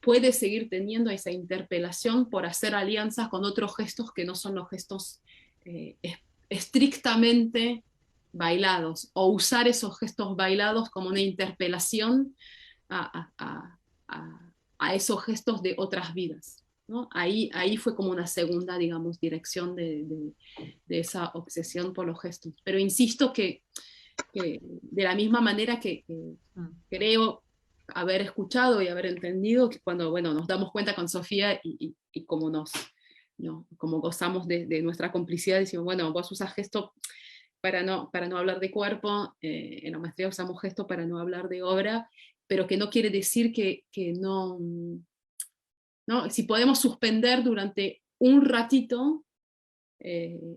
puede seguir teniendo esa interpelación por hacer alianzas con otros gestos que no son los gestos eh, estrictamente bailados, o usar esos gestos bailados como una interpelación a, a esos gestos de otras vidas, ¿no? Ahí fue como una segunda, digamos, dirección de esa obsesión por los gestos. Pero insisto que de la misma manera que creo haber escuchado y haber entendido que cuando, bueno, nos damos cuenta con Sofía y como no, como gozamos nuestra complicidad, decimos, bueno, vos usas gesto para no hablar de cuerpo, en la maestría usamos gesto para no hablar de obra, pero que no quiere decir que no, no, si podemos suspender durante un ratito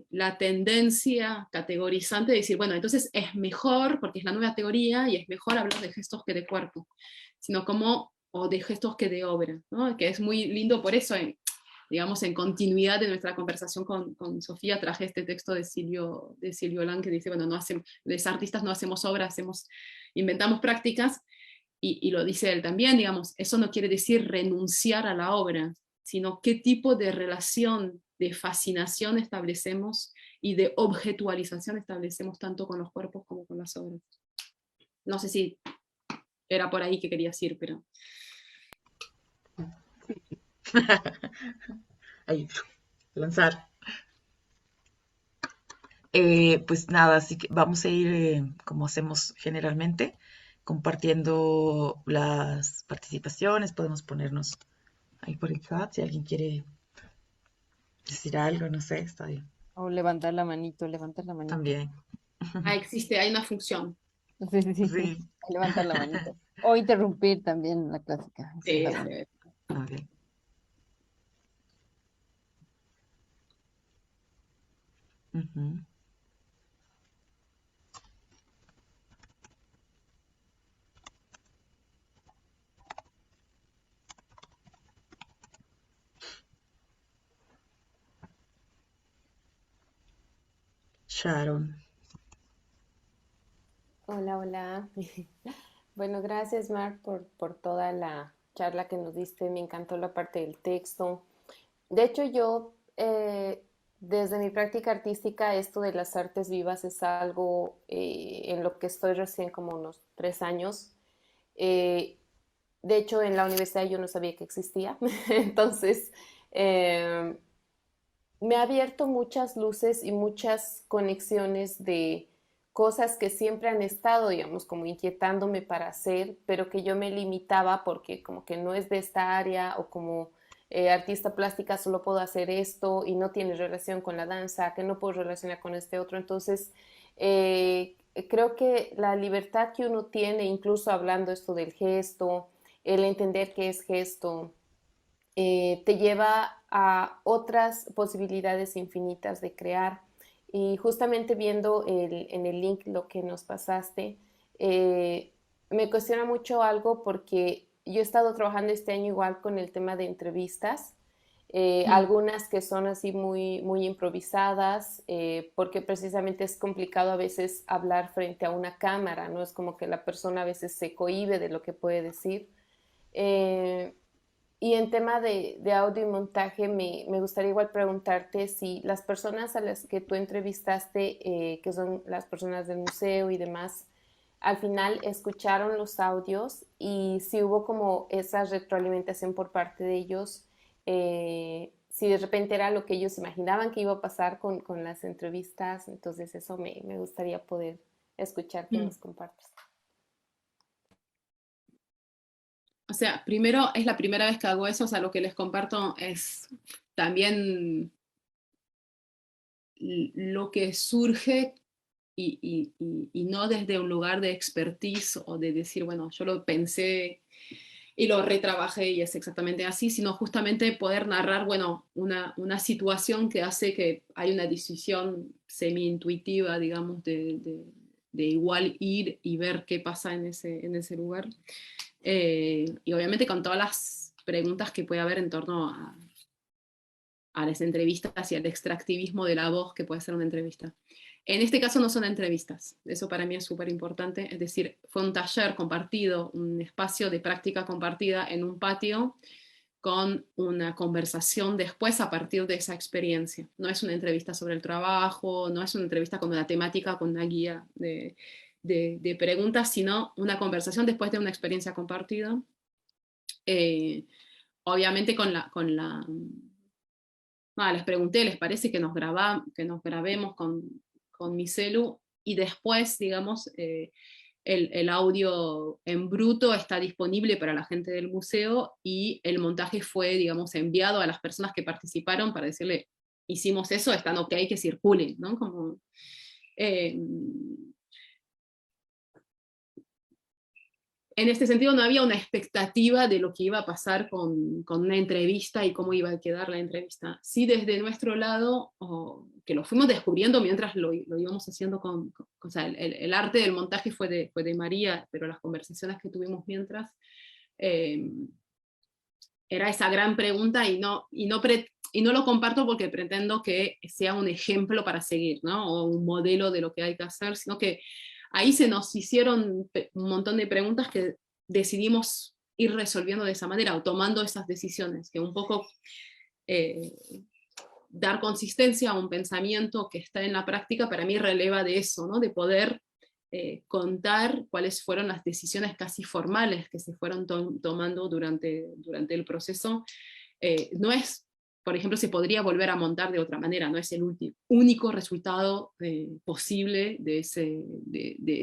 la tendencia categorizante de decir, bueno, entonces es mejor, porque es la nueva teoría, y es mejor hablar de gestos que de cuerpo, sino como, o de gestos que de obra, ¿no? Que es muy lindo por eso, digamos, en continuidad de nuestra conversación con Sofía, traje este texto de Silvio Lang, que dice, bueno, los artistas no hacemos obras, inventamos prácticas, y lo dice él también, digamos, eso no quiere decir renunciar a la obra, sino qué tipo de relación de fascinación establecemos y de objetualización establecemos tanto con los cuerpos como con las obras. No sé si era por ahí que querías ir, pero... Ahí, lanzar. Pues nada, así que vamos a ir como hacemos generalmente, compartiendo las participaciones. Podemos ponernos ahí por el chat si alguien quiere decir algo, no sé, está bien. O levantar la manito, levantar la manito. También. existe, hay una función. Sí, sí, sí. Sí. Levantar la manito. O interrumpir también la clásica. Sí, Ok. Ujú. Sharon. Hola, hola. Bueno, gracias, Marc, por toda la charla que nos diste. Me encantó la parte del texto. De hecho, yo, desde mi práctica artística, esto de las artes vivas es algo en lo que estoy recién como unos 3 años. Eh, de hecho, en la universidad yo no sabía que existía. Entonces, eh, me ha abierto muchas luces y muchas conexiones de cosas que siempre han estado, digamos, como inquietándome para hacer, pero que yo me limitaba porque como que no es de esta área o como artista plástica solo puedo hacer esto y no tiene relación con la danza, que no puedo relacionar con este otro. Entonces, creo que la libertad que uno tiene, incluso hablando esto del gesto, el entender qué es gesto, te lleva a otras posibilidades infinitas de crear. Y justamente viendo en el link lo que nos pasaste, me cuestiona mucho algo porque yo he estado trabajando este año igual con el tema de entrevistas, algunas que son así muy improvisadas, porque precisamente es complicado a veces hablar frente a una cámara, ¿no? Es como que la persona a veces se cohíbe de lo que puede decir. Y en tema de audio y montaje, me gustaría igual preguntarte si las personas a las que tú entrevistaste, que son las personas del museo y demás, al final escucharon los audios y si hubo como esa retroalimentación por parte de ellos, si de repente era lo que ellos imaginaban que iba a pasar con las entrevistas, entonces eso me gustaría poder escuchar que nos compartas. O sea, primero es la primera vez que hago eso, o sea, lo que les comparto es también lo que surge y no desde un lugar de expertise o de decir, bueno, yo lo pensé y lo retrabajé y es exactamente así, sino justamente poder narrar, bueno, una situación que hace que hay una decisión semi-intuitiva, digamos, de igual ir y ver qué pasa en ese lugar. Y obviamente con todas las preguntas que puede haber en torno a las entrevistas y al extractivismo de la voz que puede ser una entrevista. En este caso no son entrevistas, eso para mí es súper importante, es decir, fue un taller compartido, un espacio de práctica compartida en un patio con una conversación después a partir de esa experiencia. No es una entrevista sobre el trabajo, no es una entrevista con una temática, con una guía de preguntas, sino una conversación después de una experiencia compartida. Obviamente les pregunté, ¿les parece que nos grabemos con mi celu? Y después, digamos, el audio en bruto está disponible para la gente del museo y el montaje fue, digamos, enviado a las personas que participaron para decirle, hicimos eso, están ok, que circulen, ¿no? Como, en este sentido no había una expectativa de lo que iba a pasar con una entrevista y cómo iba a quedar la entrevista. Sí, desde nuestro lado, que lo fuimos descubriendo mientras lo íbamos haciendo o sea, el arte del montaje fue de María, pero las conversaciones que tuvimos mientras, era esa gran pregunta y no lo comparto porque pretendo que sea un ejemplo para seguir, ¿no? O un modelo de lo que hay que hacer, sino que ahí se nos hicieron un montón de preguntas que decidimos ir resolviendo de esa manera, o tomando esas decisiones, que un poco dar consistencia a un pensamiento que está en la práctica, para mí releva de eso, ¿no? De poder contar cuáles fueron las decisiones casi formales que se fueron tomando durante el proceso. No es, por ejemplo, se podría volver a montar de otra manera, no es el único resultado posible de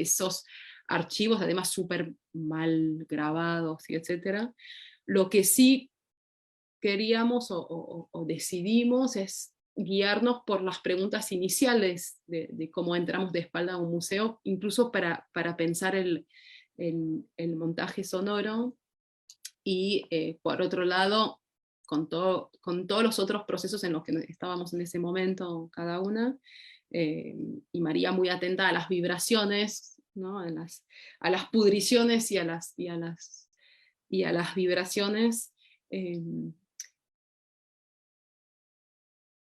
esos archivos, además súper mal grabados, y etc. Lo que sí queríamos o decidimos es guiarnos por las preguntas iniciales de cómo entramos de espalda a un museo, incluso para pensar el montaje sonoro, y por otro lado, con todos los otros procesos en los que estábamos en ese momento cada una, y María muy atenta a las vibraciones, ¿no? a las pudriciones y a las vibraciones.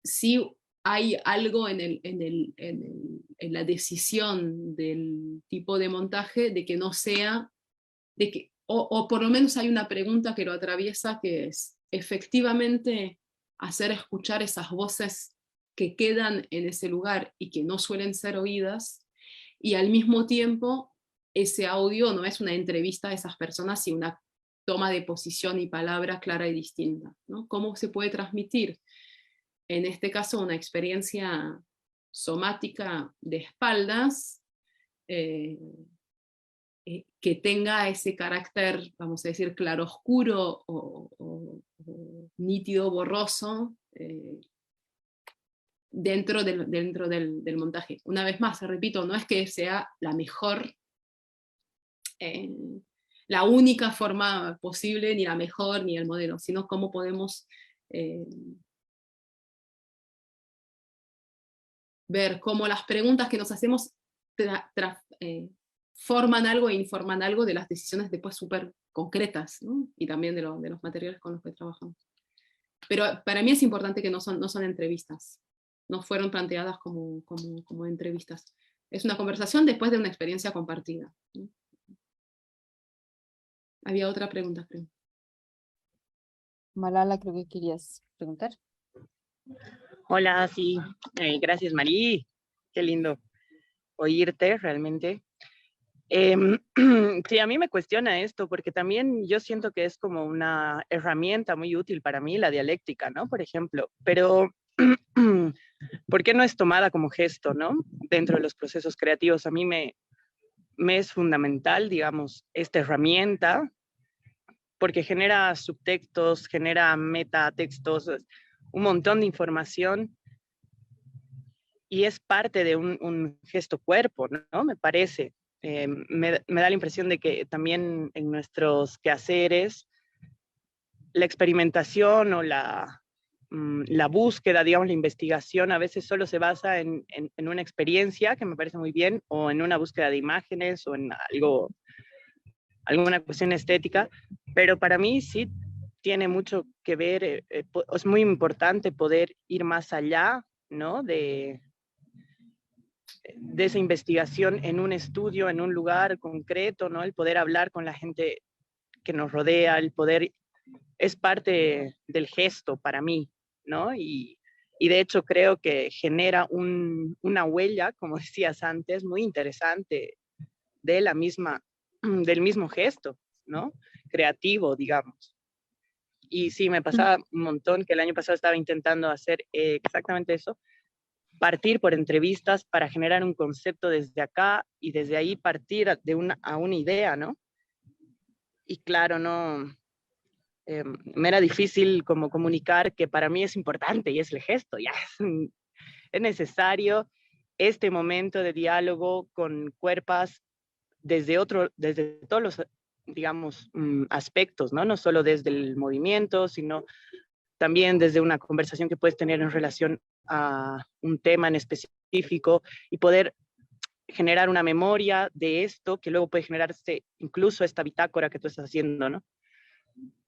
Sí hay algo en la decisión del tipo de montaje de que no sea, o por lo menos hay una pregunta que lo atraviesa, que es efectivamente hacer escuchar esas voces que quedan en ese lugar y que no suelen ser oídas, y al mismo tiempo ese audio no es una entrevista a esas personas, sino una toma de posición y palabra clara y distinta, ¿no? ¿Cómo se puede transmitir? En este caso, una experiencia somática de espaldas, que tenga ese carácter, vamos a decir, claroscuro o nítido, borroso, dentro del montaje. Una vez más, repito, no es que sea la mejor la única forma posible, ni la mejor, ni el modelo, sino cómo podemos ver cómo las preguntas que nos hacemos forman algo e informan algo de las decisiones después súper concretas, ¿no? Y también de los materiales con los que trabajamos. Pero para mí es importante que no son entrevistas, no fueron planteadas como entrevistas. Es una conversación después de una experiencia compartida, ¿no? Había otra pregunta, creo. Malala, creo que querías preguntar. Hola, sí. Gracias, Marí. Qué lindo oírte, realmente. Sí, a mí me cuestiona esto, porque también yo siento que es como una herramienta muy útil para mí, la dialéctica, ¿no? Por ejemplo, pero ¿por qué no es tomada como gesto, ¿no? Dentro de los procesos creativos, a mí me es fundamental, digamos, esta herramienta, porque genera subtextos, genera metatextos, un montón de información, y es parte de un gesto cuerpo, ¿no? Me parece. Me da la impresión de que también en nuestros quehaceres, la experimentación o la búsqueda, digamos, la investigación, a veces solo se basa en una experiencia, que me parece muy bien, o en una búsqueda de imágenes, o en alguna cuestión estética, pero para mí sí tiene mucho que ver, es muy importante poder ir más allá, ¿no? De esa investigación en un estudio, en un lugar concreto, ¿no? El poder hablar con la gente que nos rodea, el poder, es parte del gesto para mí, ¿no? Y de hecho creo que genera una huella, como decías antes, muy interesante de del mismo gesto, ¿no? Creativo, digamos. Y sí, me pasaba un montón que el año pasado estaba intentando hacer exactamente eso, partir por entrevistas para generar un concepto desde acá y desde ahí partir a una idea, ¿no? Y claro, no, me era difícil como comunicar que para mí es importante y es el gesto, ya es necesario este momento de diálogo con cuerpos desde todos los, digamos, aspectos, ¿no? No solo desde el movimiento, sino también desde una conversación que puedes tener en relación a un tema en específico, y poder generar una memoria de esto que luego puede generarse incluso esta bitácora que tú estás haciendo, ¿no?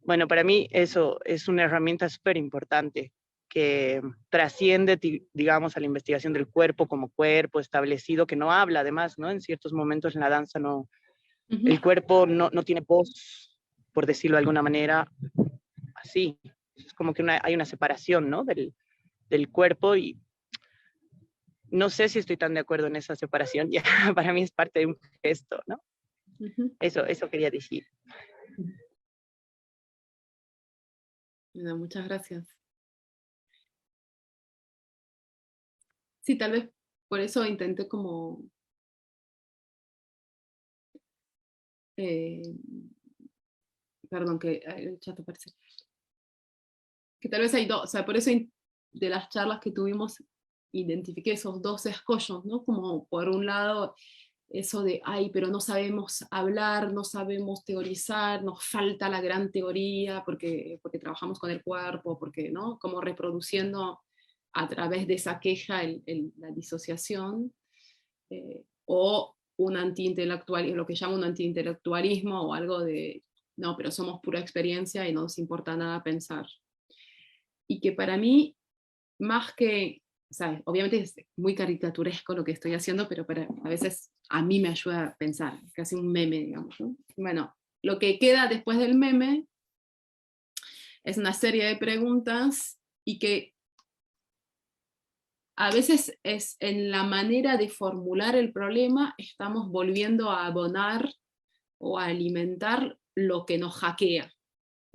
Bueno, para mí eso es una herramienta súper importante que trasciende, digamos, a la investigación del cuerpo como cuerpo establecido, que no habla además, ¿no? En ciertos momentos en la danza no, el cuerpo no tiene voz, por decirlo de alguna manera, así. Es como que hay una separación, ¿no? Del cuerpo, y no sé si estoy tan de acuerdo en esa separación. Ya, para mí es parte de un gesto, ¿no? Eso quería decir. Bueno, muchas gracias. Sí, tal vez por eso intenté como perdón, que el chat aparece. Que tal vez hay dos, o sea, por eso de las charlas que tuvimos identifiqué esos dos escollos, ¿no? Como por un lado eso de, ay, pero no sabemos hablar, no sabemos teorizar, nos falta la gran teoría porque trabajamos con el cuerpo, porque, ¿no? Como reproduciendo a través de esa queja la disociación, o un antiintelectualismo, lo que llamo un antiintelectualismo, o algo de, no, pero somos pura experiencia y no nos importa nada pensar. Y que para mí, más que, o sea, obviamente es muy caricaturesco lo que estoy haciendo, pero a veces a mí me ayuda a pensar, casi un meme, digamos, ¿no? Bueno, lo que queda después del meme es una serie de preguntas, y que a veces es en la manera de formular el problema, estamos volviendo a abonar o a alimentar lo que nos hackea.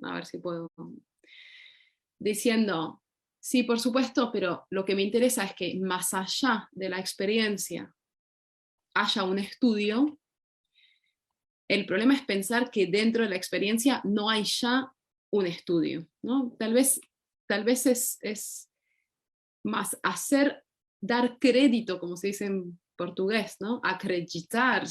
A ver si puedo. Diciendo, sí, por supuesto, pero lo que me interesa es que más allá de la experiencia haya un estudio. El problema es pensar que dentro de la experiencia no hay ya un estudio, ¿no? Tal vez es más dar crédito, como se dice en portugués, ¿no? Acreditar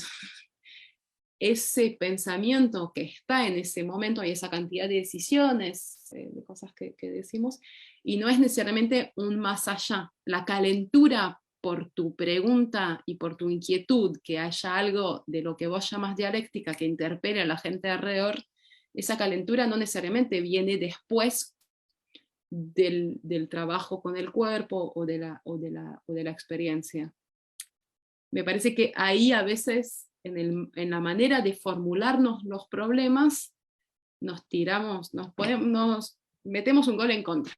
ese pensamiento que está en ese momento, hay esa cantidad de decisiones, de cosas que decimos, y no es necesariamente un más allá. La calentura por tu pregunta y por tu inquietud, que haya algo de lo que vos llamas dialéctica que interpele a la gente alrededor, esa calentura no necesariamente viene después del trabajo con el cuerpo o de la experiencia. Me parece que ahí a veces, en la manera de formularnos los problemas, nos metemos un gol en contra.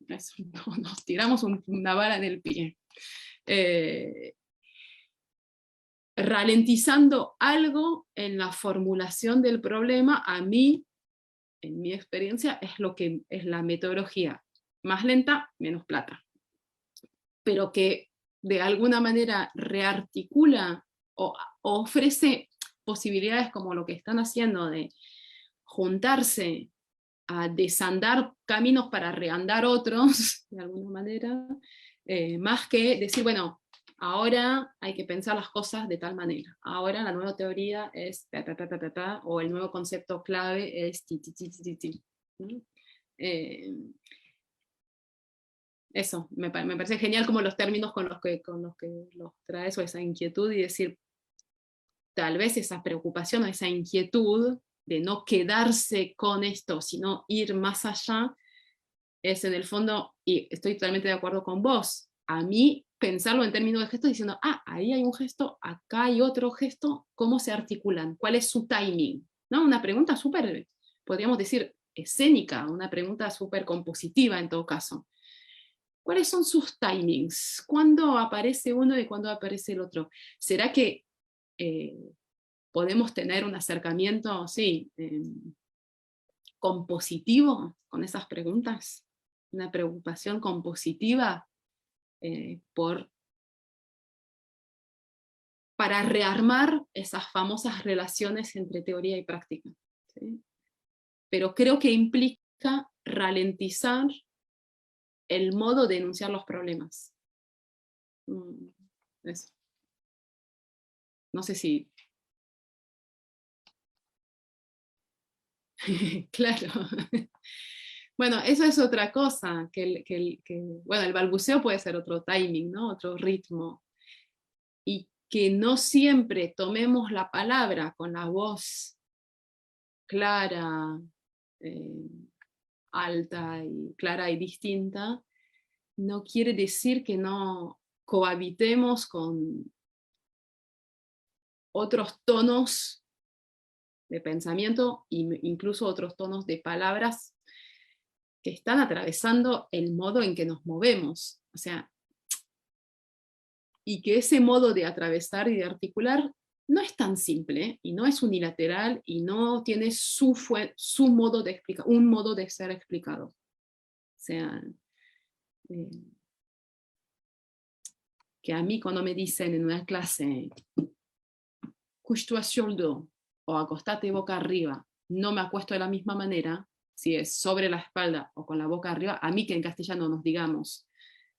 Eso, nos tiramos una bala en el pie. Ralentizando algo en la formulación del problema, a mí, en mi experiencia, es lo que es la metodología más lenta, menos plata, pero que de alguna manera rearticula o ofrece posibilidades como lo que están haciendo de juntarse a desandar caminos para reandar otros, de alguna manera, más que decir, bueno, ahora hay que pensar las cosas de tal manera, ahora la nueva teoría es ta, ta, ta, ta, ta, ta, o el nuevo concepto clave es ti, ti, ti, ti, ti, ti. Eso, me parece genial como los términos con los que los traes, o esa inquietud, y decir, tal vez esa preocupación o esa inquietud de no quedarse con esto, sino ir más allá, es en el fondo, y estoy totalmente de acuerdo con vos, a mí pensarlo en términos de gestos, diciendo, ahí hay un gesto, acá hay otro gesto, ¿cómo se articulan? ¿Cuál es su timing? ¿No? Una pregunta súper, podríamos decir, escénica, una pregunta súper compositiva en todo caso. ¿Cuáles son sus timings? ¿Cuándo aparece uno y cuándo aparece el otro? ¿Será que podemos tener un acercamiento, sí, compositivo con esas preguntas? Una preocupación compositiva para rearmar esas famosas relaciones entre teoría y práctica, ¿sí? Pero creo que implica ralentizar el modo de enunciar los problemas. Eso. No sé si... Claro. Bueno, eso es otra cosa, bueno, el balbuceo puede ser otro timing, ¿no? Otro ritmo. Y que no siempre tomemos la palabra con la voz clara, alta y clara y distinta, no quiere decir que no cohabitemos con otros tonos de pensamiento e incluso otros tonos de palabras que están atravesando el modo en que nos movemos. O sea, y que ese modo de atravesar y de articular no es tan simple, y no es unilateral, y no tiene su modo de explicar, un modo de ser explicado. O sea, que a mí cuando me dicen en una clase, couche-toi sur le dos, o acostate boca arriba, no me acuesto de la misma manera, si es sobre la espalda o con la boca arriba, a mí que en castellano nos digamos,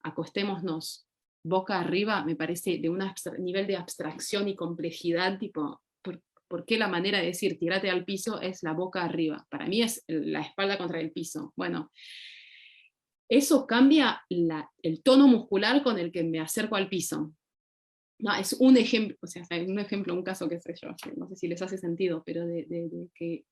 acostémonos boca arriba, me parece de un nivel de abstracción y complejidad, tipo, ¿por qué la manera de decir tírate al piso es la boca arriba? Para mí es la espalda contra el piso. Bueno, eso cambia el tono muscular con el que me acerco al piso. No, es un ejemplo, o sea, un ejemplo, un caso que sé yo, no sé si les hace sentido, pero de que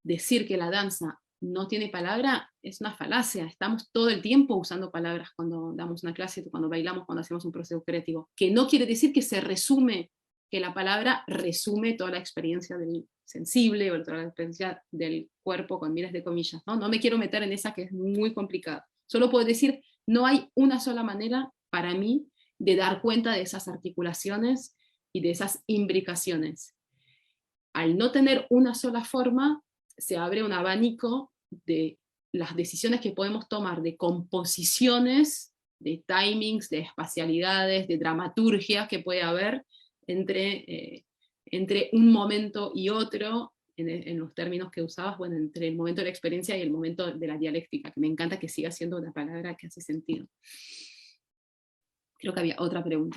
decir que la danza no tiene palabra es una falacia. Estamos todo el tiempo usando palabras cuando damos una clase, cuando bailamos, cuando hacemos un proceso creativo, que no quiere decir que se resume, que la palabra resume toda la experiencia del sensible o toda la experiencia del cuerpo con miles de comillas, ¿no? No me quiero meter en esa que es muy complicada. Solo puedo decir, no hay una sola manera para mí de dar cuenta de esas articulaciones y de esas imbricaciones. Al no tener una sola forma, se abre un abanico de las decisiones que podemos tomar, de composiciones, de timings, de espacialidades, de dramaturgias que puede haber entre un momento y otro, en los términos que usabas, bueno, entre el momento de la experiencia y el momento de la dialéctica, que me encanta que siga siendo una palabra que hace sentido. Creo que había otra pregunta.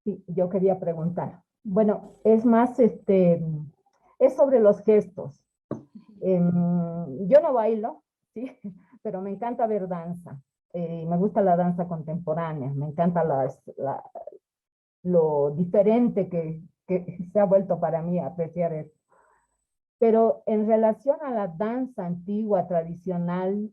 Sí, yo quería preguntar. Bueno, es más, es sobre los gestos. Yo no bailo, ¿sí? Pero me encanta ver danza. Me gusta la danza contemporánea, me encanta lo diferente que se ha vuelto para mí apreciar eso. Pero en relación a la danza antigua, tradicional,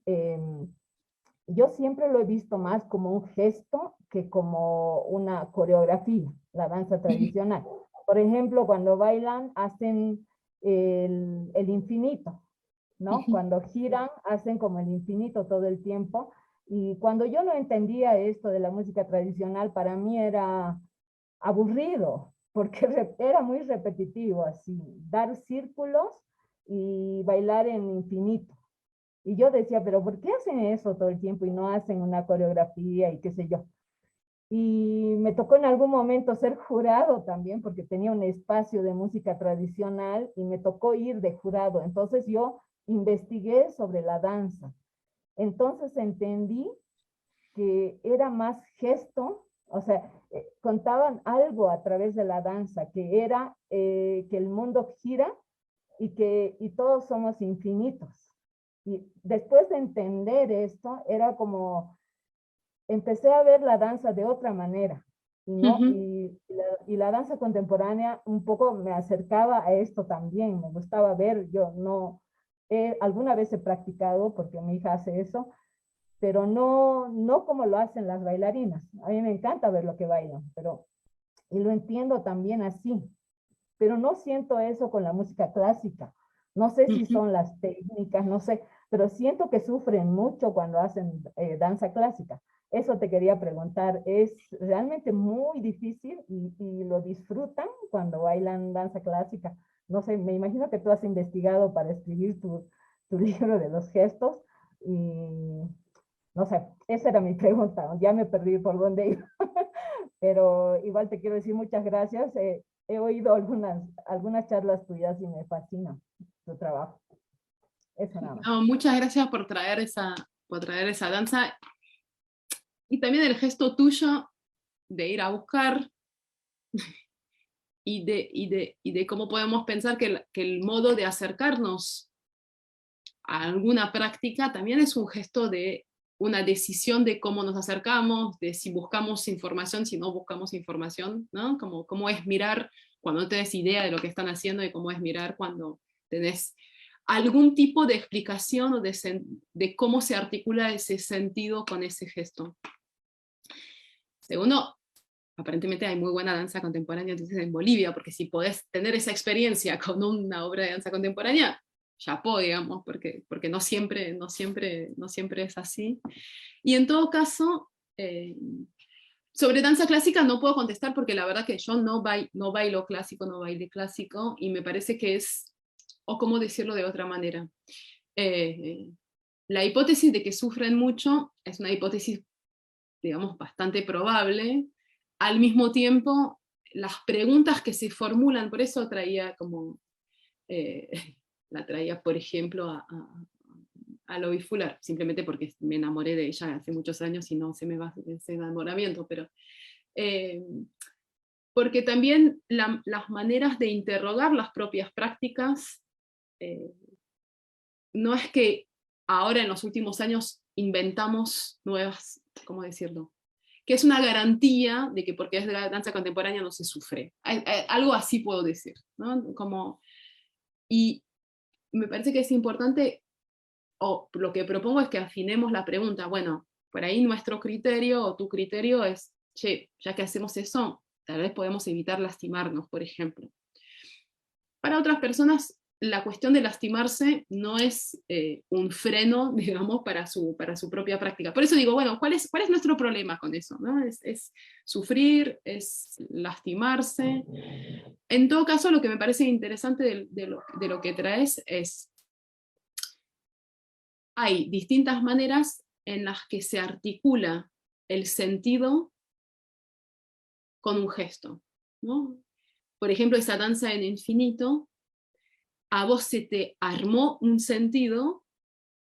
yo siempre lo he visto más como un gesto que como una coreografía, la danza tradicional. Por ejemplo, cuando bailan, hacen el infinito, ¿no? Cuando giran, hacen como el infinito todo el tiempo. Y cuando yo no entendía esto de la música tradicional, para mí era aburrido, porque era muy repetitivo, así, dar círculos y bailar en infinito. Y yo decía, pero ¿por qué hacen eso todo el tiempo y no hacen una coreografía y qué sé yo? Y me tocó en algún momento ser jurado también, porque tenía un espacio de música tradicional y me tocó ir de jurado. Entonces yo investigué sobre la danza. Entonces entendí que era más gesto, o sea, contaban algo a través de la danza, que era que el mundo gira y todos somos infinitos. Y después de entender esto, era como, empecé a ver la danza de otra manera, ¿no? Y la danza contemporánea un poco me acercaba a esto también, me gustaba ver, yo no, alguna vez he practicado, porque mi hija hace eso, pero no como lo hacen las bailarinas. A mí me encanta ver lo que bailan, y lo entiendo también así, pero no siento eso con la música clásica. No sé si son las técnicas, no sé, pero siento que sufren mucho cuando hacen danza clásica. Eso te quería preguntar, ¿es realmente muy difícil y lo disfrutan cuando bailan danza clásica? No sé, me imagino que tú has investigado para escribir tu libro de los gestos y no sé, esa era mi pregunta, ya me perdí por dónde iba, pero igual te quiero decir muchas gracias. He oído algunas charlas tuyas y me fascina tu trabajo. Eso nada más. No, muchas gracias por traer esa danza y también el gesto tuyo de ir a buscar y de cómo podemos pensar que el modo de acercarnos a alguna práctica también es un gesto de una decisión de cómo nos acercamos, de si buscamos información, si no buscamos información, ¿no? Como cómo es mirar cuando no tenés idea de lo que están haciendo y cómo es mirar cuando tenés algún tipo de explicación o de cómo se articula ese sentido con ese gesto. Segundo, aparentemente hay muy buena danza contemporánea entonces en Bolivia, porque si podés tener esa experiencia con una obra de danza contemporánea, chapó, digamos, porque no siempre es así. Y en todo caso, sobre danza clásica no puedo contestar porque la verdad que yo no bailo clásico, no bailé clásico, y me parece que es, o cómo decirlo de otra manera, la hipótesis de que sufren mucho es una hipótesis, digamos, bastante probable. Al mismo tiempo, las preguntas que se formulan, por eso traía como, la traía, por ejemplo, a Lovi Fuller, simplemente porque me enamoré de ella hace muchos años y no se me va ese enamoramiento, pero porque también las maneras de interrogar las propias prácticas, no es que ahora en los últimos años inventamos nuevas, ¿cómo decirlo? Que es una garantía de que porque es de la danza contemporánea no se sufre. Algo así puedo decir, ¿no? Y me parece que es importante, o lo que propongo es que afinemos la pregunta. Bueno, por ahí nuestro criterio o tu criterio es, che, ya que hacemos eso, tal vez podemos evitar lastimarnos, por ejemplo. Para otras personas, la cuestión de lastimarse no es un freno, digamos, para su propia práctica. Por eso digo, bueno, ¿cuál es nuestro problema con eso? ¿No? Es sufrir, es lastimarse. En todo caso, lo que me parece interesante de lo que traes es, hay distintas maneras en las que se articula el sentido con un gesto, ¿no? Por ejemplo, esa danza en infinito, a vos se te armó un sentido,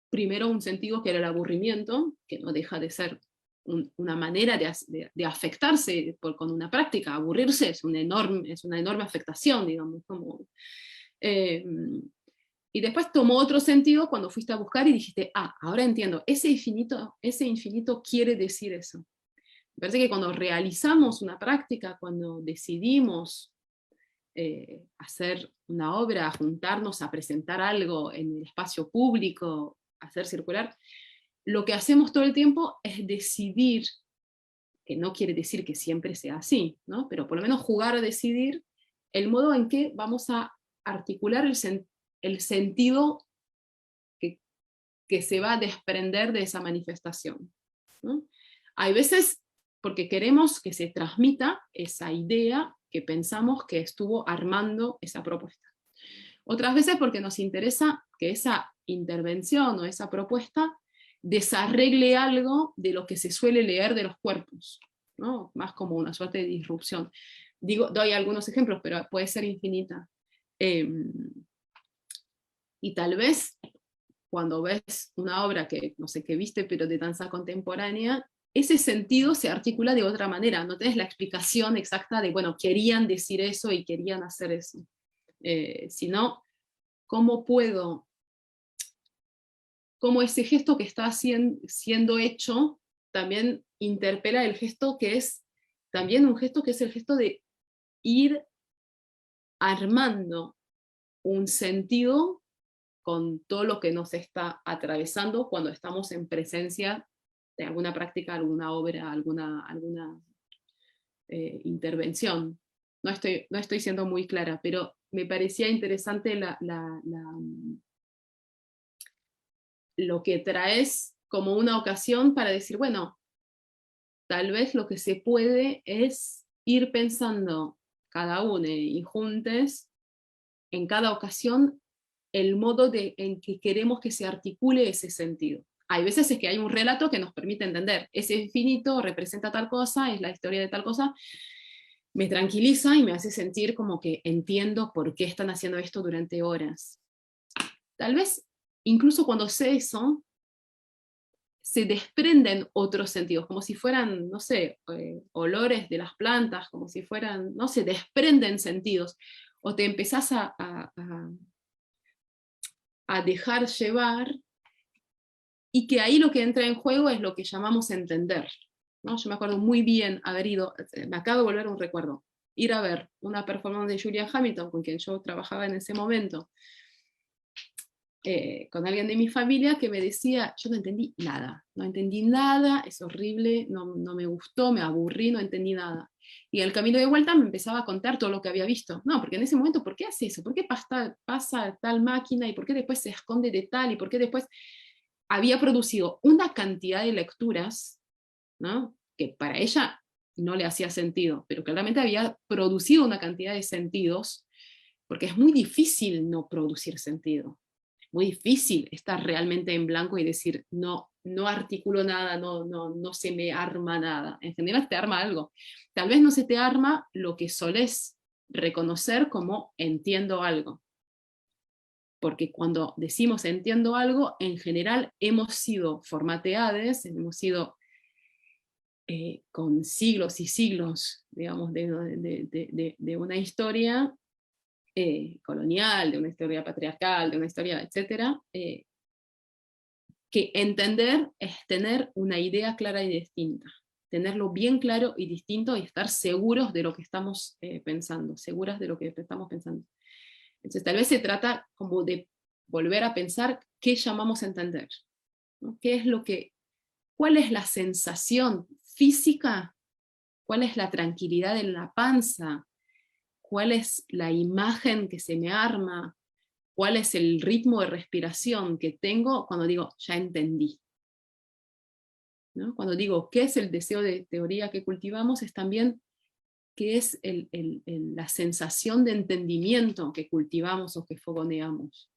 primero un sentido que era el aburrimiento, que no deja de ser una manera de afectarse con una práctica. Aburrirse es una enorme afectación, digamos. Y después tomó otro sentido cuando fuiste a buscar y dijiste, ahora entiendo, ese infinito quiere decir eso. Me parece que cuando realizamos una práctica, cuando decidimos hacer una obra, juntarnos a presentar algo en el espacio público, hacer circular, lo que hacemos todo el tiempo es decidir, que no quiere decir que siempre sea así, ¿no? Pero por lo menos jugar a decidir el modo en que vamos a articular el sentido que se va a desprender de esa manifestación, ¿no? Hay veces porque queremos que se transmita esa idea que pensamos que estuvo armando esa propuesta. Otras veces porque nos interesa que esa intervención o esa propuesta desarregle algo de lo que se suele leer de los cuerpos, ¿no? Más como una suerte de disrupción. Doy algunos ejemplos, pero puede ser infinita. Y tal vez cuando ves una obra que no sé qué viste, pero de danza contemporánea, ese sentido se articula de otra manera, no tenés la explicación exacta de, bueno, querían decir eso y querían hacer eso, sino cómo ese gesto que está siendo hecho también interpela el gesto que es también un gesto que es el gesto de ir armando un sentido con todo lo que nos está atravesando cuando estamos en presencia de alguna práctica, alguna obra, alguna intervención. No estoy siendo muy clara, pero me parecía interesante lo que traes como una ocasión para decir, bueno, tal vez lo que se puede es ir pensando cada uno y juntos en cada ocasión el modo en que queremos que se articule ese sentido. Hay veces es que hay un relato que nos permite entender, ese infinito representa tal cosa, es la historia de tal cosa, me tranquiliza y me hace sentir como que entiendo por qué están haciendo esto durante horas. Tal vez, incluso cuando sé eso, se desprenden otros sentidos, como si fueran, no sé, olores de las plantas, como si fueran, no sé, desprenden sentidos, o te empezás a dejar llevar, y que ahí lo que entra en juego es lo que llamamos entender, ¿no? Yo me acuerdo muy bien haber ido, me acabo de volver un recuerdo, ir a ver una performance de Julia Hamilton, con quien yo trabajaba en ese momento, con alguien de mi familia que me decía, yo no entendí nada, es horrible, no me gustó, me aburrí, no entendí nada. Y al camino de vuelta me empezaba a contar todo lo que había visto. No, porque en ese momento, ¿por qué hace eso? ¿Por qué pasa tal máquina? ¿Y por qué después se esconde de tal? ¿Y por qué después había producido una cantidad de lecturas, ¿no? Que para ella no le hacía sentido, pero claramente había producido una cantidad de sentidos, porque es muy difícil no producir sentido. Muy difícil estar realmente en blanco y decir, no articulo nada, no se me arma nada. En general te arma algo. Tal vez no se te arma lo que solés reconocer como entiendo algo. Porque cuando decimos entiendo algo, en general hemos sido formateados, hemos sido con siglos y siglos, digamos, de una historia colonial, de una historia patriarcal, de una historia, etcétera, que entender es tener una idea clara y distinta, tenerlo bien claro y distinto y estar seguros de lo que estamos pensando, seguras de lo que estamos pensando. Entonces tal vez se trata como de volver a pensar qué llamamos a entender, ¿no? ¿Cuál es la sensación física? ¿Cuál es la tranquilidad en la panza? ¿Cuál es la imagen que se me arma? ¿Cuál es el ritmo de respiración que tengo cuando digo, ya entendí? ¿No? Cuando digo, ¿qué es el deseo de teoría que cultivamos? Es también qué es la sensación de entendimiento que cultivamos o que fogoneamos.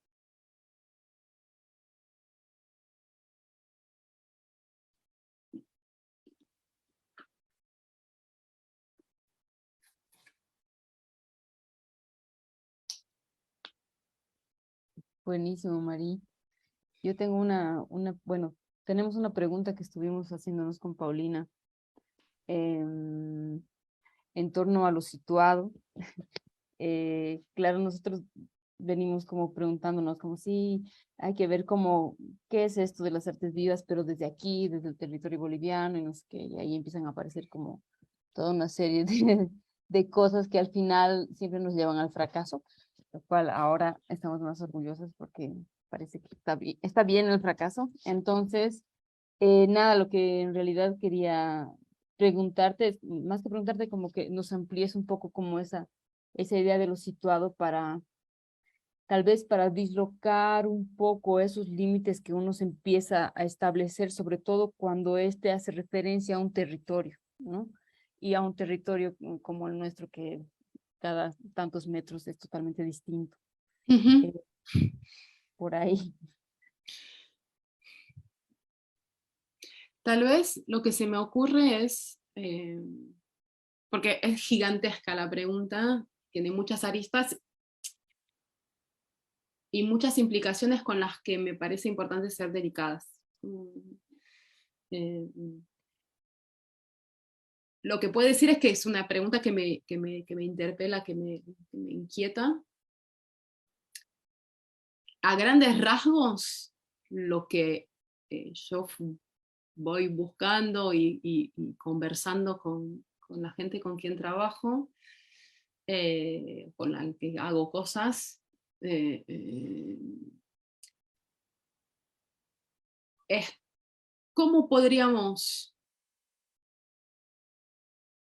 Buenísimo, Marí. Yo tengo bueno, tenemos una pregunta que estuvimos haciéndonos con Paulina en torno a lo situado. Claro, nosotros venimos como preguntándonos como si hay que ver cómo, qué es esto de las artes vivas, pero desde aquí, desde el territorio boliviano, y no sé qué, y ahí empiezan a aparecer como toda una serie de cosas que al final siempre nos llevan al fracaso, lo cual ahora estamos más orgullosos porque parece que está bien el fracaso. Entonces, nada, lo que en realidad quería preguntarte, más que preguntarte, como que nos amplíes un poco como esa idea de lo situado para, tal vez para dislocar un poco esos límites que uno se empieza a establecer, sobre todo cuando este hace referencia a un territorio, ¿no? Y a un territorio como el nuestro, que cada tantos metros es totalmente distinto. Ujú. Por ahí. Tal vez lo que se me ocurre es, porque es gigantesca la pregunta, tiene muchas aristas y muchas implicaciones con las que me parece importante ser delicadas. Eh, lo que puedo decir es que es una pregunta que me interpela, que me inquieta. A grandes rasgos, lo que yo voy buscando y conversando con la gente con quien trabajo, con la que hago cosas, es cómo podríamos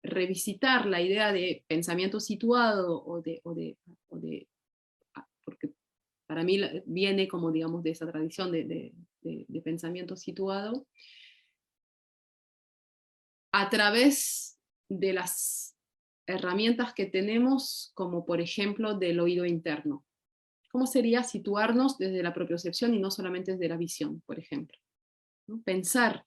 revisitar la idea de pensamiento situado porque para mí viene como, digamos, de esa tradición de pensamiento situado, a través de las herramientas que tenemos, como por ejemplo del oído interno. ¿Cómo sería situarnos desde la propiocepción y no solamente desde la visión, por ejemplo? ¿No? Pensar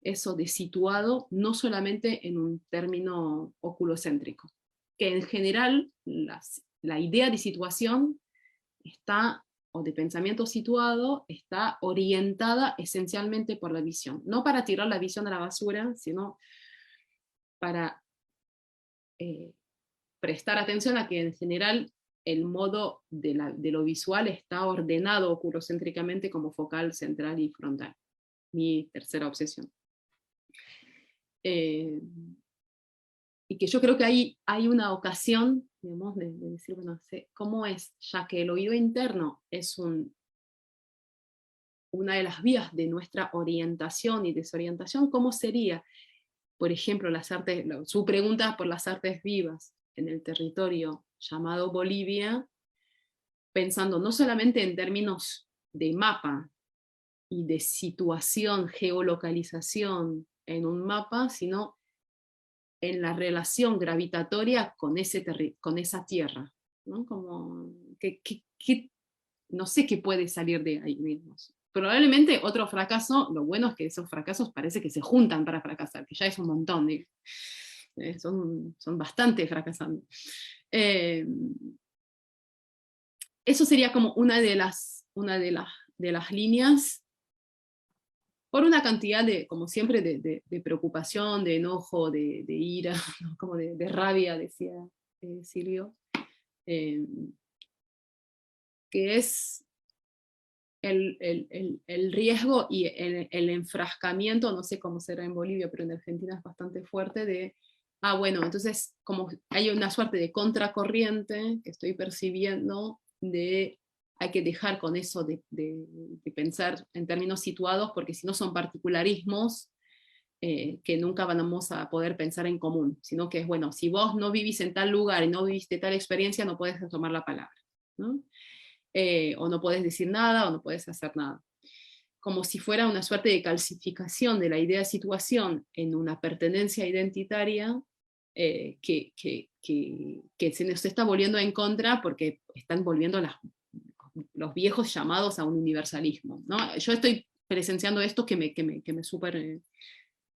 eso de situado no solamente en un término oculocéntrico, que en general la idea de situación está, o de pensamiento situado, está orientada esencialmente por la visión. No para tirar la visión a la basura, sino para prestar atención a que en general el modo de lo visual está ordenado oculocéntricamente como focal, central y frontal. Mi tercera obsesión. Y que yo creo que hay una ocasión, digamos, de decir, bueno, ¿cómo es? Ya que el oído interno es una de las vías de nuestra orientación y desorientación, ¿cómo sería, por ejemplo, su pregunta por las artes vivas en el territorio llamado Bolivia, pensando no solamente en términos de mapa y de situación, geolocalización en un mapa, sino en la relación gravitatoria con esa tierra, ¿no? Como no sé qué puede salir de ahí mismos. Probablemente otro fracaso, lo bueno es que esos fracasos parece que se juntan para fracasar, que ya es un montón, son bastante fracasando. Eso sería como una de las líneas, por una cantidad como siempre, de preocupación, de enojo, de ira, ¿no? Como de rabia, decía Silvio, que es el riesgo y el enfrascamiento, no sé cómo será en Bolivia, pero en Argentina es bastante fuerte, bueno, entonces como hay una suerte de contracorriente que estoy percibiendo hay que dejar con eso de pensar en términos situados, porque si no son particularismos que nunca vamos a poder pensar en común, sino que es, bueno, si vos no vivís en tal lugar y no viviste tal experiencia, no podés tomar la palabra, ¿no? O no puedes decir nada, o no puedes hacer nada. Como si fuera una suerte de calcificación de la idea de situación en una pertenencia identitaria que se nos está volviendo en contra porque están volviendo los viejos llamados a un universalismo, ¿no? Yo estoy presenciando esto que me súper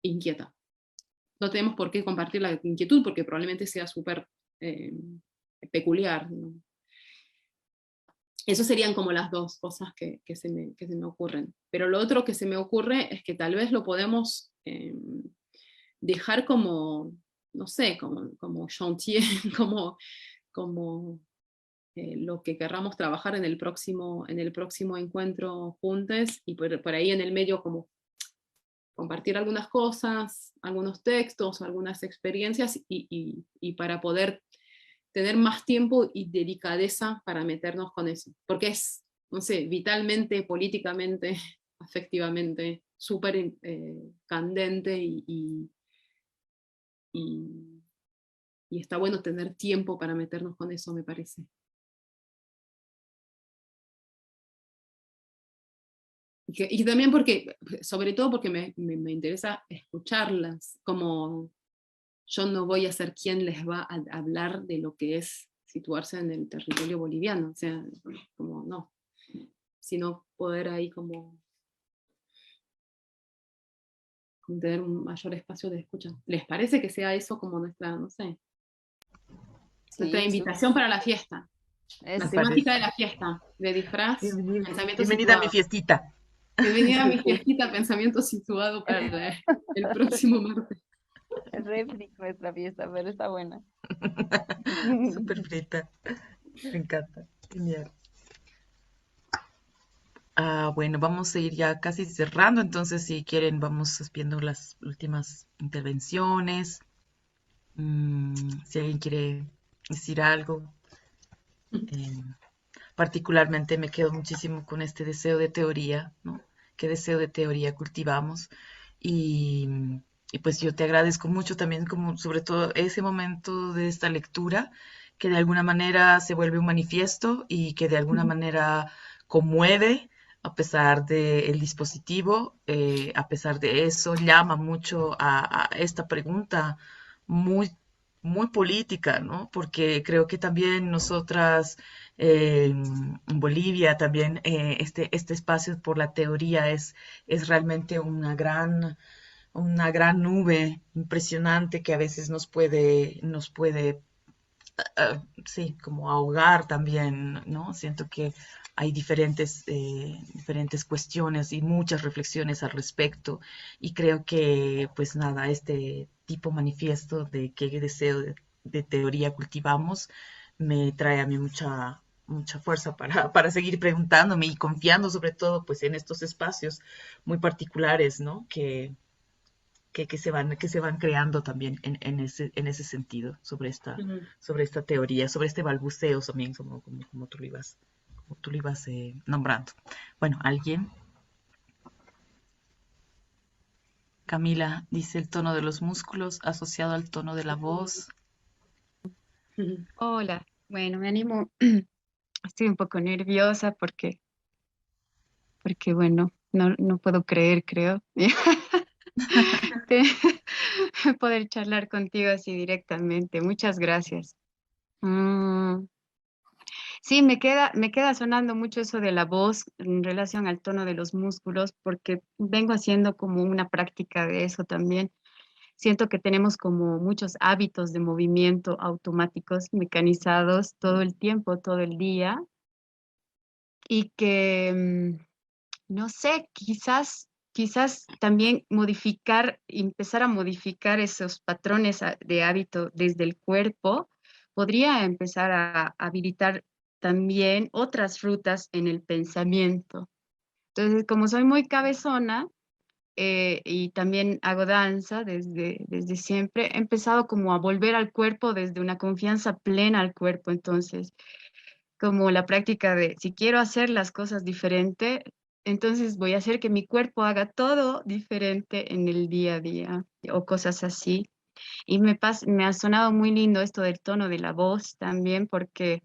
inquieta. No tenemos por qué compartir la inquietud porque probablemente sea súper peculiar, ¿no? Eso serían como las dos cosas que se me ocurren. Pero lo otro que se me ocurre es que tal vez lo podemos dejar como, no sé, como chantier, como lo que querramos trabajar en el próximo encuentro juntos, y por ahí en el medio como compartir algunas cosas, algunos textos, algunas experiencias, y para poder tener más tiempo y delicadeza para meternos con eso, porque es, no sé, vitalmente, políticamente, afectivamente, súper candente, y está bueno tener tiempo para meternos con eso, me parece. Y también porque, sobre todo porque me interesa escucharlas, como yo no voy a ser quien les va a hablar de lo que es situarse en el territorio boliviano, o sea, como no, sino poder ahí como tener un mayor espacio de escucha. ¿Les parece que sea eso como nuestra, no sé, nuestra Sí, invitación para la fiesta? La eso. temática de la fiesta, de disfraz, Bienvenida, pensamiento bienvenida a mi situado. fiestita. Bienvenida a mi fiestita, pensamiento situado para el próximo martes. Es réplica nuestra fiesta, pero está buena. Súper frita. Me encanta. Genial. Bueno, vamos a ir ya casi cerrando, entonces si quieren vamos viendo las últimas intervenciones. Si alguien quiere decir algo. Eh, Particularmente me quedo muchísimo con este deseo de teoría, ¿no? ¿Qué deseo de teoría cultivamos? Y, y pues yo te agradezco mucho también como sobre todo ese momento de esta lectura, que de alguna manera se vuelve un manifiesto y que de alguna manera conmueve a pesar del dispositivo, a pesar de eso, llama mucho a esta pregunta muy, muy política, ¿no? Porque creo que también nosotras en Bolivia también este espacio por la teoría es realmente una gran nube impresionante que a veces nos puede sí, como ahogar también, ¿no? Siento que hay diferentes cuestiones y muchas reflexiones al respecto, y creo que, pues nada, este tipo manifiesto de qué deseo de teoría cultivamos me trae a mí mucha fuerza para seguir preguntándome y confiando sobre todo pues en estos espacios muy particulares, ¿no? Que se van creando también en ese sentido, sobre esta teoría, sobre este balbuceo también, como tú lo ibas nombrando. Bueno, ¿alguien? Camila dice el tono de los músculos asociado al tono de la voz. Hola, bueno, me animo, estoy un poco nerviosa porque bueno, no puedo creer, creo, de poder charlar contigo así directamente. Muchas gracias. Mm, sí, me queda sonando mucho eso de la voz en relación al tono de los músculos, porque vengo haciendo como una práctica de eso también. Siento que tenemos como muchos hábitos de movimiento automáticos, mecanizados todo el tiempo, todo el día, y que, no sé, quizás también empezar a modificar esos patrones de hábito desde el cuerpo, podría empezar a habilitar también otras rutas en el pensamiento. Entonces, como soy muy cabezona, y también hago danza desde siempre, he empezado como a volver al cuerpo desde una confianza plena al cuerpo. Entonces, como la práctica de si quiero hacer las cosas diferente, entonces voy a hacer que mi cuerpo haga todo diferente en el día a día o cosas así. Y me ha sonado muy lindo esto del tono de la voz también, porque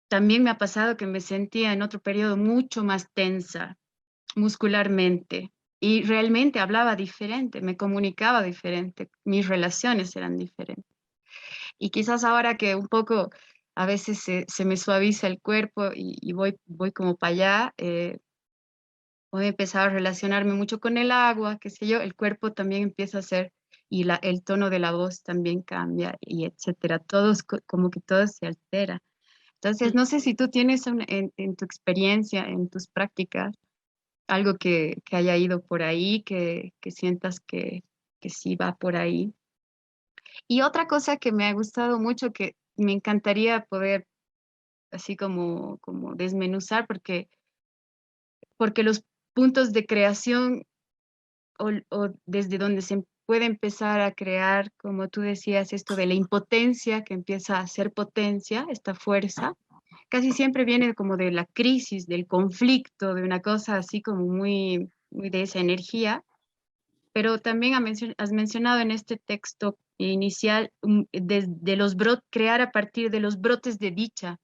también me ha pasado que me sentía en otro periodo mucho más tensa muscularmente, y realmente hablaba diferente, me comunicaba diferente, mis relaciones eran diferentes. Y quizás ahora que un poco a veces se me suaviza el cuerpo y voy como para allá, voy a empezar a relacionarme mucho con el agua, qué sé yo, el cuerpo también empieza a hacer, y el tono de la voz también cambia, y etcétera. Como que todo se altera. Entonces, no sé si tú tienes en tu experiencia, en tus prácticas, algo que haya ido por ahí, que sientas que sí va por ahí. Y otra cosa que me ha gustado mucho, que me encantaría poder así como desmenuzar, porque los puntos de creación o desde donde se puede empezar a crear, como tú decías, esto de la impotencia que empieza a ser potencia, esta fuerza, casi siempre viene como de la crisis, del conflicto, de una cosa así como muy de esa energía. Pero también has mencionado en este texto inicial de los crear a partir de los brotes de dicha.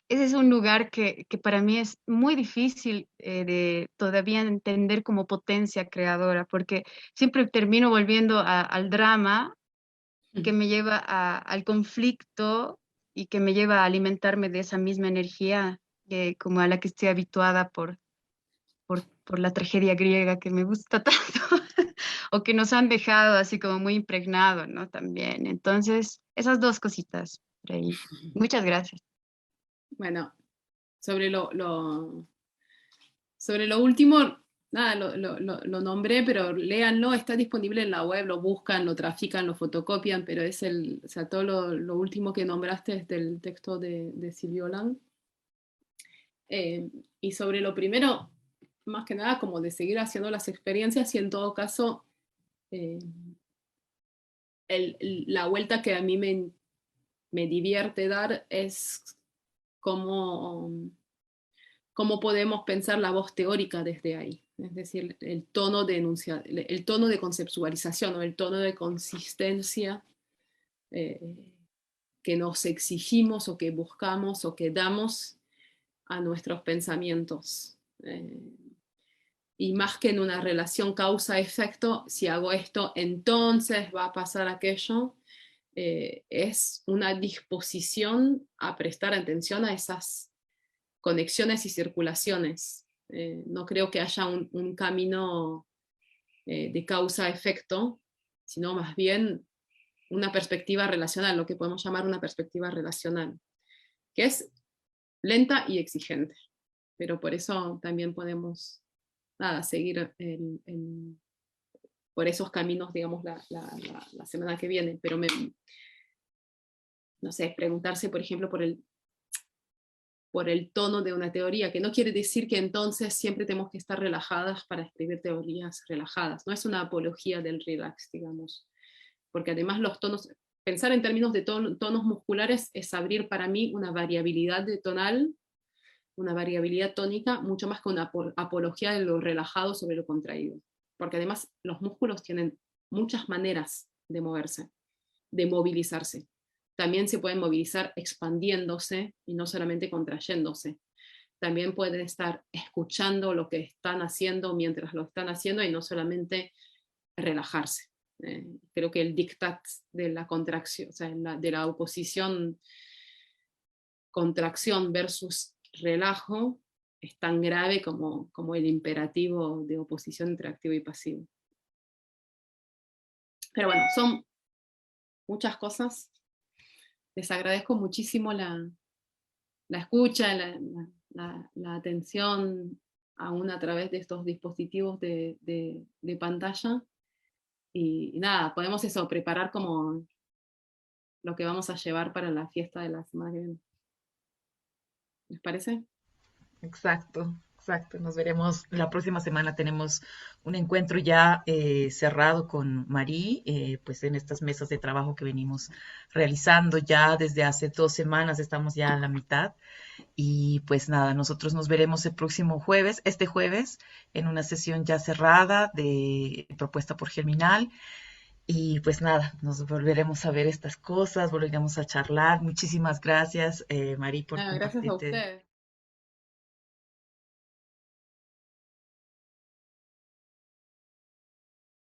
Ese es un lugar que para mí es muy difícil de todavía entender como potencia creadora, porque siempre termino volviendo al drama que me lleva al conflicto y que me lleva a alimentarme de esa misma energía como a la que estoy habituada por la tragedia griega que me gusta tanto, o que nos han dejado así como muy impregnado, ¿no? También. Entonces, esas dos cositas por ahí. Muchas gracias. Bueno, sobre sobre lo último, nada, lo nombré, pero léanlo, está disponible en la web, lo buscan, lo trafican, lo fotocopian, pero es o sea, todo lo último que nombraste es del texto de Silvio Lang. Y sobre lo primero, más que nada, como de seguir haciendo las experiencias y en todo caso, la vuelta que a mí me divierte dar es cómo podemos pensar la voz teórica desde ahí. Es decir, el tono de conceptualización o el tono de consistencia que nos exigimos o que buscamos o que damos a nuestros pensamientos. Y más que en una relación causa-efecto, si hago esto, entonces va a pasar aquello, es una disposición a prestar atención a esas conexiones y circulaciones. No creo que haya un camino de causa-efecto, sino más bien una perspectiva relacional, lo que podemos llamar una perspectiva relacional, que es lenta y exigente, pero por eso también podemos seguir por esos caminos, digamos, la semana que viene, pero no sé, preguntarse, por ejemplo, por el tono de una teoría, que no quiere decir que entonces siempre tenemos que estar relajadas para escribir teorías relajadas, no es una apología del relax, digamos, porque además los tonos, pensar en términos de tonos musculares es abrir para mí una variabilidad de tonal, una variabilidad tónica, mucho más que una apología de lo relajado sobre lo contraído, porque además los músculos tienen muchas maneras de moverse, de movilizarse. También se pueden movilizar expandiéndose y no solamente contrayéndose. También pueden estar escuchando lo que están haciendo mientras lo están haciendo y no solamente relajarse. Creo que el diktat de la contracción, o sea, de la oposición contracción versus relajo, es tan grave como el imperativo de oposición entre activo y pasivo. Pero bueno, son muchas cosas. Les agradezco muchísimo la escucha, la atención, aún a través de estos dispositivos de pantalla. Y nada, podemos preparar como lo que vamos a llevar para la fiesta de la semana que viene. ¿Les parece? Exacto, exacto. Nos veremos la próxima semana. Tenemos un encuentro ya cerrado con Marí, pues en estas mesas de trabajo que venimos realizando ya desde hace 2 semanas, estamos ya a la mitad. Y pues nada, nosotros nos veremos el próximo jueves, este jueves, en una sesión ya cerrada propuesta por Germinal. Y pues nada, nos volveremos a ver estas cosas, volveremos a charlar. Muchísimas gracias, Marí, por Gracias a compartirte ustedes.